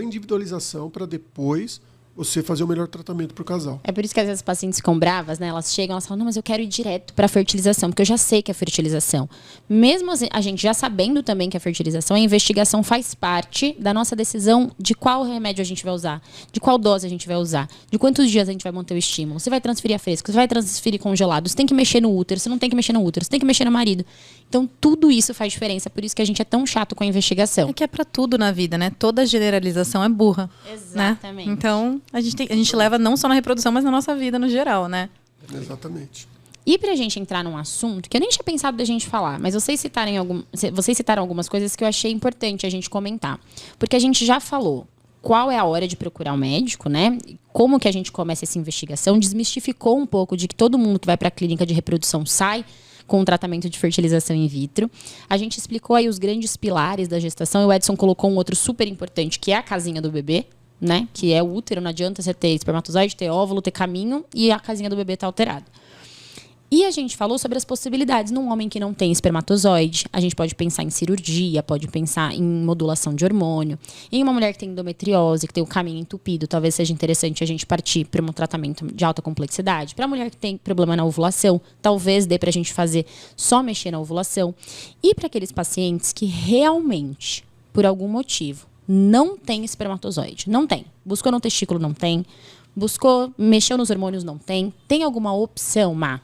individualização para depois você fazer o melhor tratamento para o casal. É por isso que às vezes as pacientes ficam bravas, né? Elas chegam e falam, não, mas eu quero ir direto para a fertilização, porque eu já sei que é fertilização. Mesmo a gente já sabendo também que é fertilização, a investigação faz parte da nossa decisão de qual remédio a gente vai usar, de qual dose a gente vai usar, de quantos dias a gente vai manter o estímulo. Você vai transferir a fresco, você vai transferir congelado, você tem que mexer no útero, você não tem que mexer no útero, você tem que mexer no marido. Então, tudo isso faz diferença, por isso que a gente é tão chato com a investigação. É que é pra tudo na vida, né? Toda generalização é burra. Exatamente. Né? Então, a gente leva não só na reprodução, mas na nossa vida no geral, né? Exatamente. E pra gente entrar num assunto que eu nem tinha pensado da gente falar, mas vocês citaram algumas coisas que eu achei importante a gente comentar. Porque a gente já falou qual é a hora de procurar um médico, né? Como que a gente começa essa investigação, desmistificou um pouco de que todo mundo que vai pra clínica de reprodução sai com o tratamento de fertilização in vitro. A gente explicou aí os grandes pilares da gestação e o Edson colocou um outro super importante, que é a casinha do bebê, né? Que é o útero, não adianta você ter espermatozoide, ter óvulo, ter caminho e a casinha do bebê tá alterada. E a gente falou sobre as possibilidades num homem que não tem espermatozoide. A gente pode pensar em cirurgia, pode pensar em modulação de hormônio. Em uma mulher que tem endometriose, que tem o caminho entupido, talvez seja interessante a gente partir para um tratamento de alta complexidade. Para a mulher que tem problema na ovulação, talvez dê para a gente fazer só mexer na ovulação. E para aqueles pacientes que realmente, por algum motivo, não tem espermatozoide. Não tem. Buscou no testículo, não tem. Buscou, mexeu nos hormônios, não tem. Tem alguma opção, Má,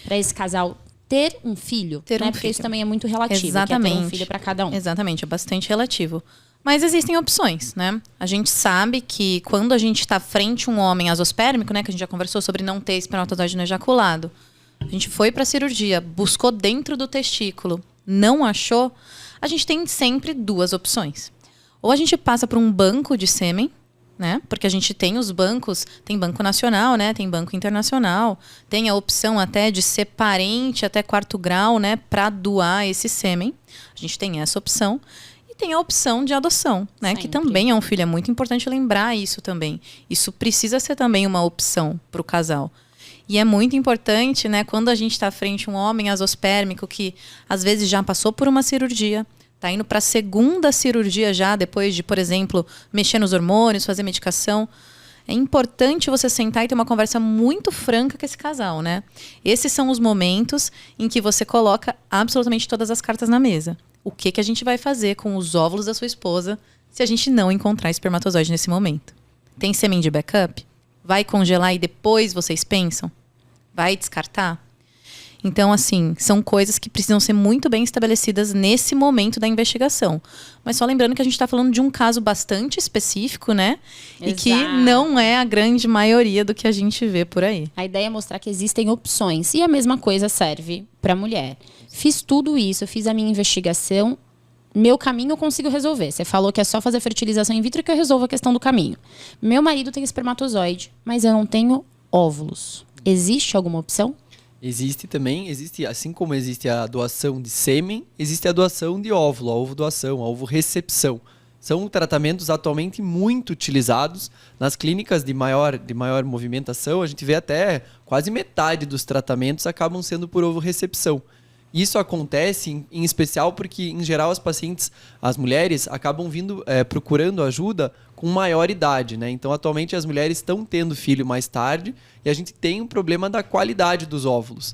para esse casal ter um filho? Ter um Porque filho. isso também é muito relativo. Exatamente. Que é ter um filho para cada um. Exatamente, é bastante relativo. Mas existem opções, né? A gente sabe que quando a gente está frente a um homem azospérmico, né, que a gente já conversou sobre não ter espermatozoide no ejaculado, a gente foi para a cirurgia, buscou dentro do testículo, não achou, a gente tem sempre duas opções. Ou a gente passa por um banco de sêmen, né? Porque a gente tem os bancos, tem banco nacional, né? Tem banco internacional, tem a opção até de ser parente até 4º grau, né? Para doar esse sêmen. A gente tem essa opção. E tem a opção de adoção, né? Sempre. Que também é um filho. É muito importante lembrar isso também. Isso precisa ser também uma opção para o casal. E é muito importante, né? Quando a gente está frente a um homem azospérmico que às vezes já passou por uma cirurgia, está indo para a segunda cirurgia já, depois de, por exemplo, mexer nos hormônios, fazer medicação. É importante você sentar e ter uma conversa muito franca com esse casal, né? Esses são os momentos em que você coloca absolutamente todas as cartas na mesa. O que a gente vai fazer com os óvulos da sua esposa se a gente não encontrar espermatozoide nesse momento? Tem sêmen de backup? Vai congelar e depois vocês pensam? Vai descartar? Então, assim, são coisas que precisam ser muito bem estabelecidas nesse momento da investigação. Mas só lembrando que a gente está falando de um caso bastante específico, né? Exato. E que não é a grande maioria do que a gente vê por aí. A ideia é mostrar que existem opções. E a mesma coisa serve para a mulher. Fiz tudo isso, fiz a minha investigação. Meu caminho eu consigo resolver. Você falou que é só fazer fertilização in vitro que eu resolvo a questão do caminho. Meu marido tem espermatozoide, mas eu não tenho óvulos. Existe alguma opção? Existe também, assim como existe a doação de sêmen, existe a doação de óvulo, a ovo-doação, a ovo-recepção. São tratamentos atualmente muito utilizados nas clínicas de maior movimentação. A gente vê até quase metade dos tratamentos acabam sendo por ovo-recepção. Isso acontece em especial porque, em geral, as pacientes, as mulheres, acabam vindo procurando ajuda com maior idade, né? Então, atualmente, as mulheres estão tendo filho mais tarde e a gente tem um problema da qualidade dos óvulos.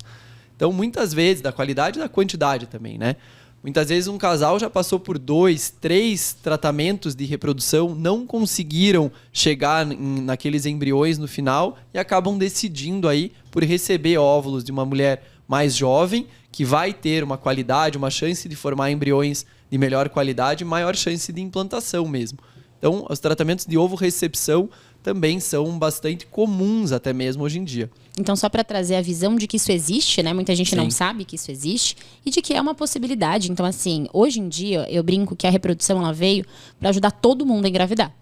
Então, muitas vezes, da qualidade e da quantidade também, né? Muitas vezes um casal já passou por 2, 3 tratamentos de reprodução, não conseguiram chegar naqueles embriões no final e acabam decidindo aí por receber óvulos de uma mulher mais jovem, que vai ter uma qualidade, uma chance de formar embriões de melhor qualidade, maior chance de implantação mesmo. Então, os tratamentos de ovo-recepção também são bastante comuns até mesmo hoje em dia. Então, só para trazer a visão de que isso existe, né? Muita gente não sabe que isso existe e de que é uma possibilidade. Então, assim, hoje em dia, eu brinco que a reprodução ela veio para ajudar todo mundo a engravidar,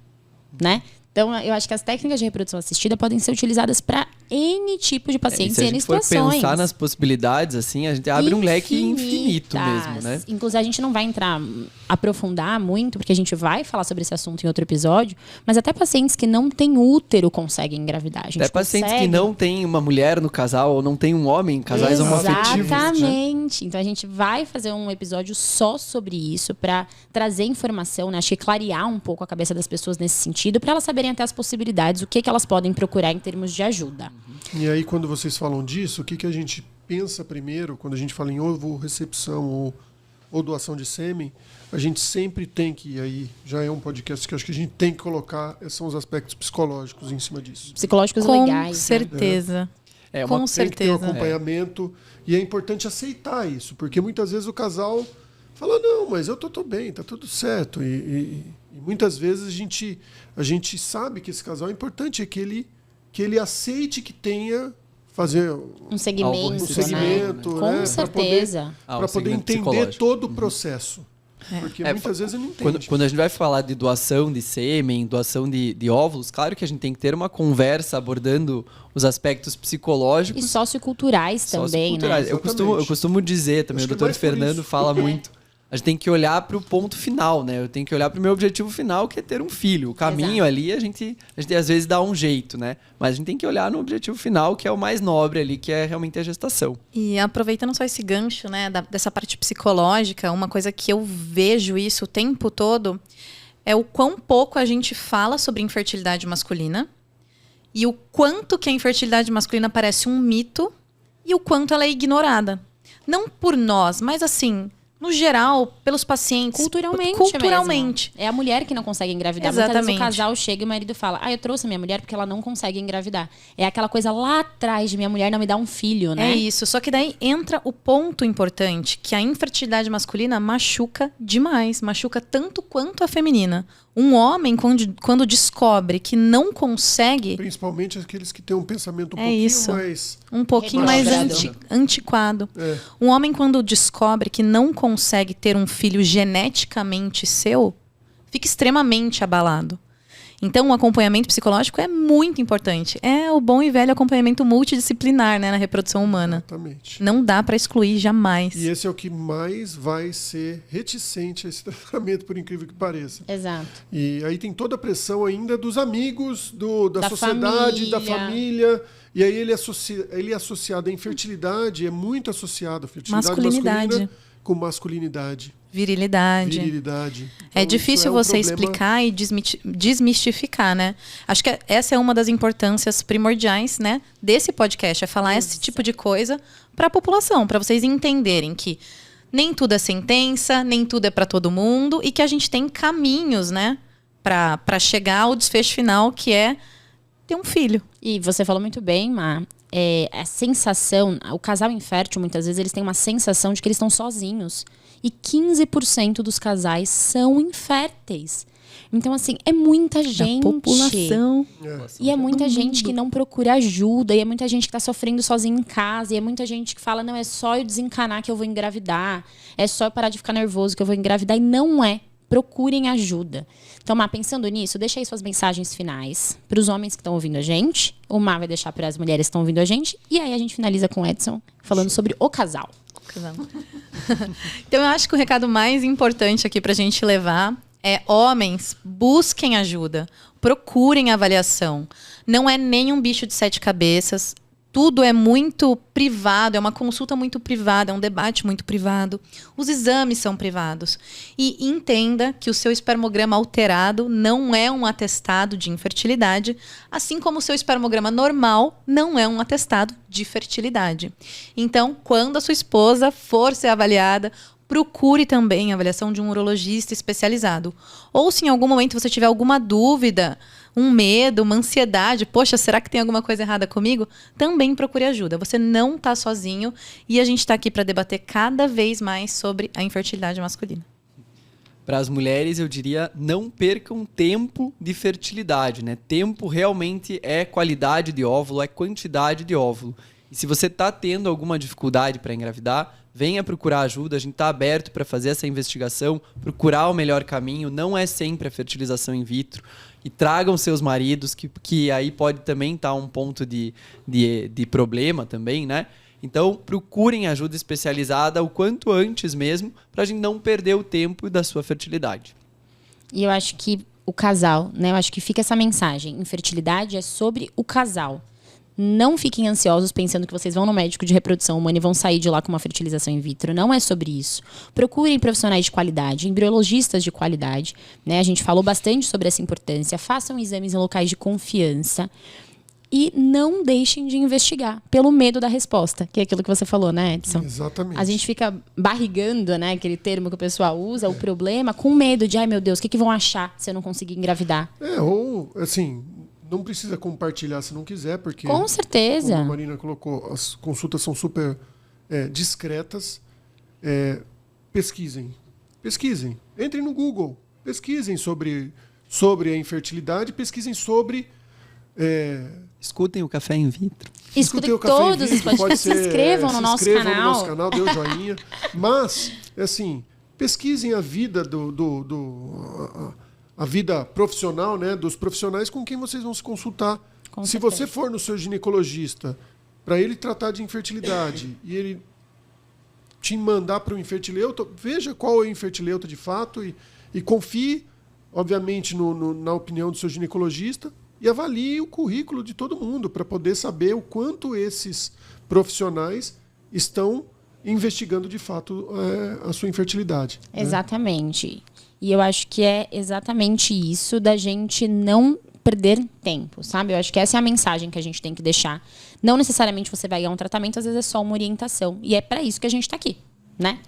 né? Então, eu acho que as técnicas de reprodução assistida podem ser utilizadas para N tipo de pacientes e N situações. Se a gente for pensar nas possibilidades, assim, a gente abre um leque infinito mesmo, né? Inclusive, a gente não vai aprofundar muito, porque a gente vai falar sobre esse assunto em outro episódio, mas até pacientes que não têm útero conseguem engravidar. Até pacientes que não têm uma mulher no casal ou não tem um homem em casais homoafetivos. Exatamente. Né? Então, a gente vai fazer um episódio só sobre isso, para trazer informação, né? Acho que clarear um pouco a cabeça das pessoas nesse sentido, para elas saberem até as possibilidades, o que elas podem procurar em termos de ajuda. E aí, quando vocês falam disso, o que a gente pensa primeiro, quando a gente fala em ovo-recepção ou doação de sêmen, a gente sempre tem que, e aí já é um podcast que acho que a gente tem que colocar, são os aspectos psicológicos em cima disso. Psicológicos Com legais. Com certeza. Né? Com tem certeza. que ter um acompanhamento, e é importante aceitar isso, porque muitas vezes o casal fala, não, mas eu tô bem, tá tudo certo. E muitas vezes a gente sabe que esse casal é importante, é que ele aceite que tenha fazer um segmento, né? Com certeza. Para poder entender todo o processo. Porque muitas vezes ele não entende. Quando a gente vai falar de doação de sêmen, doação de óvulos, claro que a gente tem que ter uma conversa abordando os aspectos psicológicos. E socioculturais também, né? Eu costumo dizer também, o Dr. Fernando fala muito. A gente tem que olhar para o ponto final, né? Eu tenho que olhar para o meu objetivo final, que é ter um filho. O caminho ali, a gente às vezes dá um jeito, né? Mas a gente tem que olhar no objetivo final, que é o mais nobre ali, que é realmente a gestação. E aproveitando só esse gancho, né, dessa parte psicológica, uma coisa que eu vejo isso o tempo todo é o quão pouco a gente fala sobre infertilidade masculina e o quanto que a infertilidade masculina parece um mito e o quanto ela é ignorada. Não por nós, mas assim, no geral, pelos pacientes. Culturalmente. Mesmo. É a mulher que não consegue engravidar. Exatamente. Muitas vezes o casal chega e o marido fala, eu trouxe a minha mulher porque ela não consegue engravidar. É aquela coisa lá atrás de minha mulher não me dar um filho, né? É isso. Só que daí entra o ponto importante, que a infertilidade masculina machuca demais. Machuca tanto quanto a feminina. Um homem, quando descobre que não consegue... Principalmente aqueles que têm um pensamento um pouquinho mais antiquado. É. Um homem, quando descobre que não consegue ter um filho geneticamente seu, fica extremamente abalado. Então, o acompanhamento psicológico é muito importante. É o bom e velho acompanhamento multidisciplinar, né, na reprodução humana. Exatamente. Não dá para excluir jamais. E esse é o que mais vai ser reticente a esse tratamento, por incrível que pareça. Exato. E aí tem toda a pressão ainda dos amigos, da sociedade, da família. E aí ele é associado à infertilidade, é muito associado à fertilidade masculina com masculinidade. Virilidade. Então, é difícil você explicar e desmistificar, né? Acho que essa é uma das importâncias primordiais, né, desse podcast, é falar esse tipo de coisa para a população, para vocês entenderem que nem tudo é sentença, nem tudo é para todo mundo e que a gente tem caminhos, né, para chegar ao desfecho final, que é ter um filho. E você falou muito bem, Má. A sensação, o casal infértil, muitas vezes, eles têm uma sensação de que eles estão sozinhos. E 15% dos casais são inférteis. Então, assim, é muita gente. População. E é muita gente que não procura ajuda, e é muita gente que tá sofrendo sozinha em casa, e é muita gente que fala, não, é só eu desencanar que eu vou engravidar, é só eu parar de ficar nervoso que eu vou engravidar, e não é. Procurem ajuda. Então, Má, pensando nisso, deixa aí suas mensagens finais para os homens que estão ouvindo a gente, o Má vai deixar para as mulheres que estão ouvindo a gente, e aí a gente finaliza com o Edson, falando sobre o casal. Então, eu acho que o recado mais importante aqui pra gente levar é: homens, busquem ajuda, procurem avaliação. Não é nem um bicho de 7 cabeças. Tudo é muito privado, é uma consulta muito privada, é um debate muito privado. Os exames são privados. E entenda que o seu espermograma alterado não é um atestado de infertilidade, assim como o seu espermograma normal não é um atestado de fertilidade. Então, quando a sua esposa for ser avaliada, procure também a avaliação de um urologista especializado. Ou se em algum momento você tiver alguma dúvida, um medo, uma ansiedade, poxa, será que tem alguma coisa errada comigo? Também procure ajuda. Você não está sozinho e a gente está aqui para debater cada vez mais sobre a infertilidade masculina. Para as mulheres, eu diria, não percam tempo de fertilidade, né? Tempo realmente é qualidade de óvulo, é quantidade de óvulo. E se você está tendo alguma dificuldade para engravidar, venha procurar ajuda, a gente está aberto para fazer essa investigação, procurar o melhor caminho, não é sempre a fertilização in vitro. E tragam seus maridos, que aí pode também estar um ponto de problema também, né? Então, procurem ajuda especializada o quanto antes mesmo, para a gente não perder o tempo da sua fertilidade. E eu acho que o casal, né? Eu acho que fica essa mensagem. Infertilidade é sobre o casal. Não fiquem ansiosos pensando que vocês vão no médico de reprodução humana e vão sair de lá com uma fertilização in vitro. Não é sobre isso. Procurem profissionais de qualidade, embriologistas de qualidade, né? A gente falou bastante sobre essa importância. Façam exames em locais de confiança. E não deixem de investigar, pelo medo da resposta, que é aquilo que você falou, né, Edson? Exatamente. A gente fica barrigando, né, aquele termo que o pessoal usa, o problema, com medo de, ai meu Deus, o que vão achar se eu não conseguir engravidar? Ou, assim, não precisa compartilhar se não quiser, porque... Com certeza. Como a Marina colocou, as consultas são super discretas. Pesquisem. Entrem no Google. Pesquisem sobre a infertilidade, pesquisem sobre... Escutem o Café in Vitro. Escutem todos os podcasts. Se inscrevam no nosso canal. No nosso canal, dê o joinha. Mas, assim, pesquisem a vida a vida profissional, né, dos profissionais com quem vocês vão se consultar. Se você for no seu ginecologista para ele tratar de infertilidade e ele te mandar para o infertileuta, veja qual é o infertileuta de fato e confie, obviamente, na opinião do seu ginecologista e avalie o currículo de todo mundo para poder saber o quanto esses profissionais estão investigando de fato a sua infertilidade. Exatamente. Né? E eu acho que é exatamente isso da gente não perder tempo, sabe? Eu acho que essa é a mensagem que a gente tem que deixar. Não necessariamente você vai ganhar um tratamento, às vezes é só uma orientação. E é para isso que a gente está aqui, né?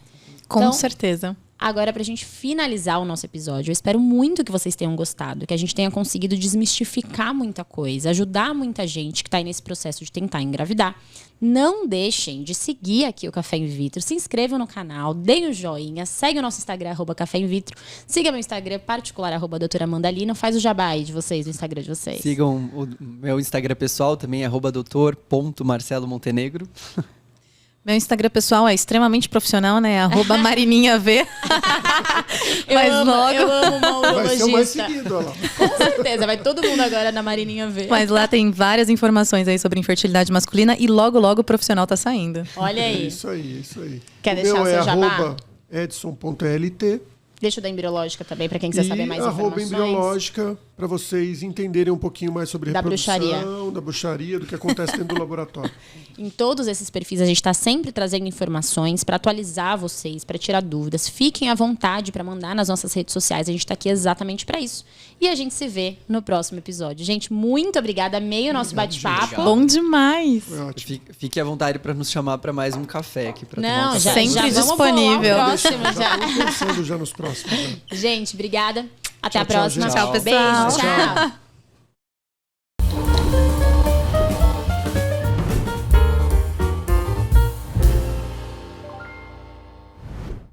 Com certeza. Agora, pra gente finalizar o nosso episódio, eu espero muito que vocês tenham gostado, que a gente tenha conseguido desmistificar muita coisa, ajudar muita gente que tá aí nesse processo de tentar engravidar. Não deixem de seguir aqui o Café in Vitro, se inscrevam no canal, deem o joinha, segue o nosso Instagram, @Café in Vitro, siga meu Instagram particular, @doutora Mandalina, faz o jabá aí de vocês, o Instagram de vocês. Sigam o meu Instagram pessoal também, @doutor.marcelomontenegro. Meu Instagram pessoal é extremamente profissional, né? @marininhav. Eu amo uma urologista. Vai ser o mais seguido, olha lá. Com certeza, vai todo mundo agora na Marininha ver. Mas lá tem várias informações aí sobre infertilidade masculina e logo o profissional tá saindo. Olha aí. É isso aí. Quer deixar o seu jabá? Edson.lt. Deixa o da Embriológica também, para quem quiser saber mais informações. Embriológica, para vocês entenderem um pouquinho mais sobre reprodução, da bruxaria, do que acontece dentro do laboratório. Em todos esses perfis, a gente está sempre trazendo informações para atualizar vocês, para tirar dúvidas. Fiquem à vontade para mandar nas nossas redes sociais. A gente está aqui exatamente para isso. E a gente se vê no próximo episódio. Gente, muito obrigada. Amei o nosso bate-papo. Bom demais. Fique à vontade para nos chamar para mais um café aqui. Não, um já sempre disponível. Pensando já nos próximos. Né? Gente, obrigada. Até Tchau, a próxima. Tchau, pessoal. Beijo, tchau.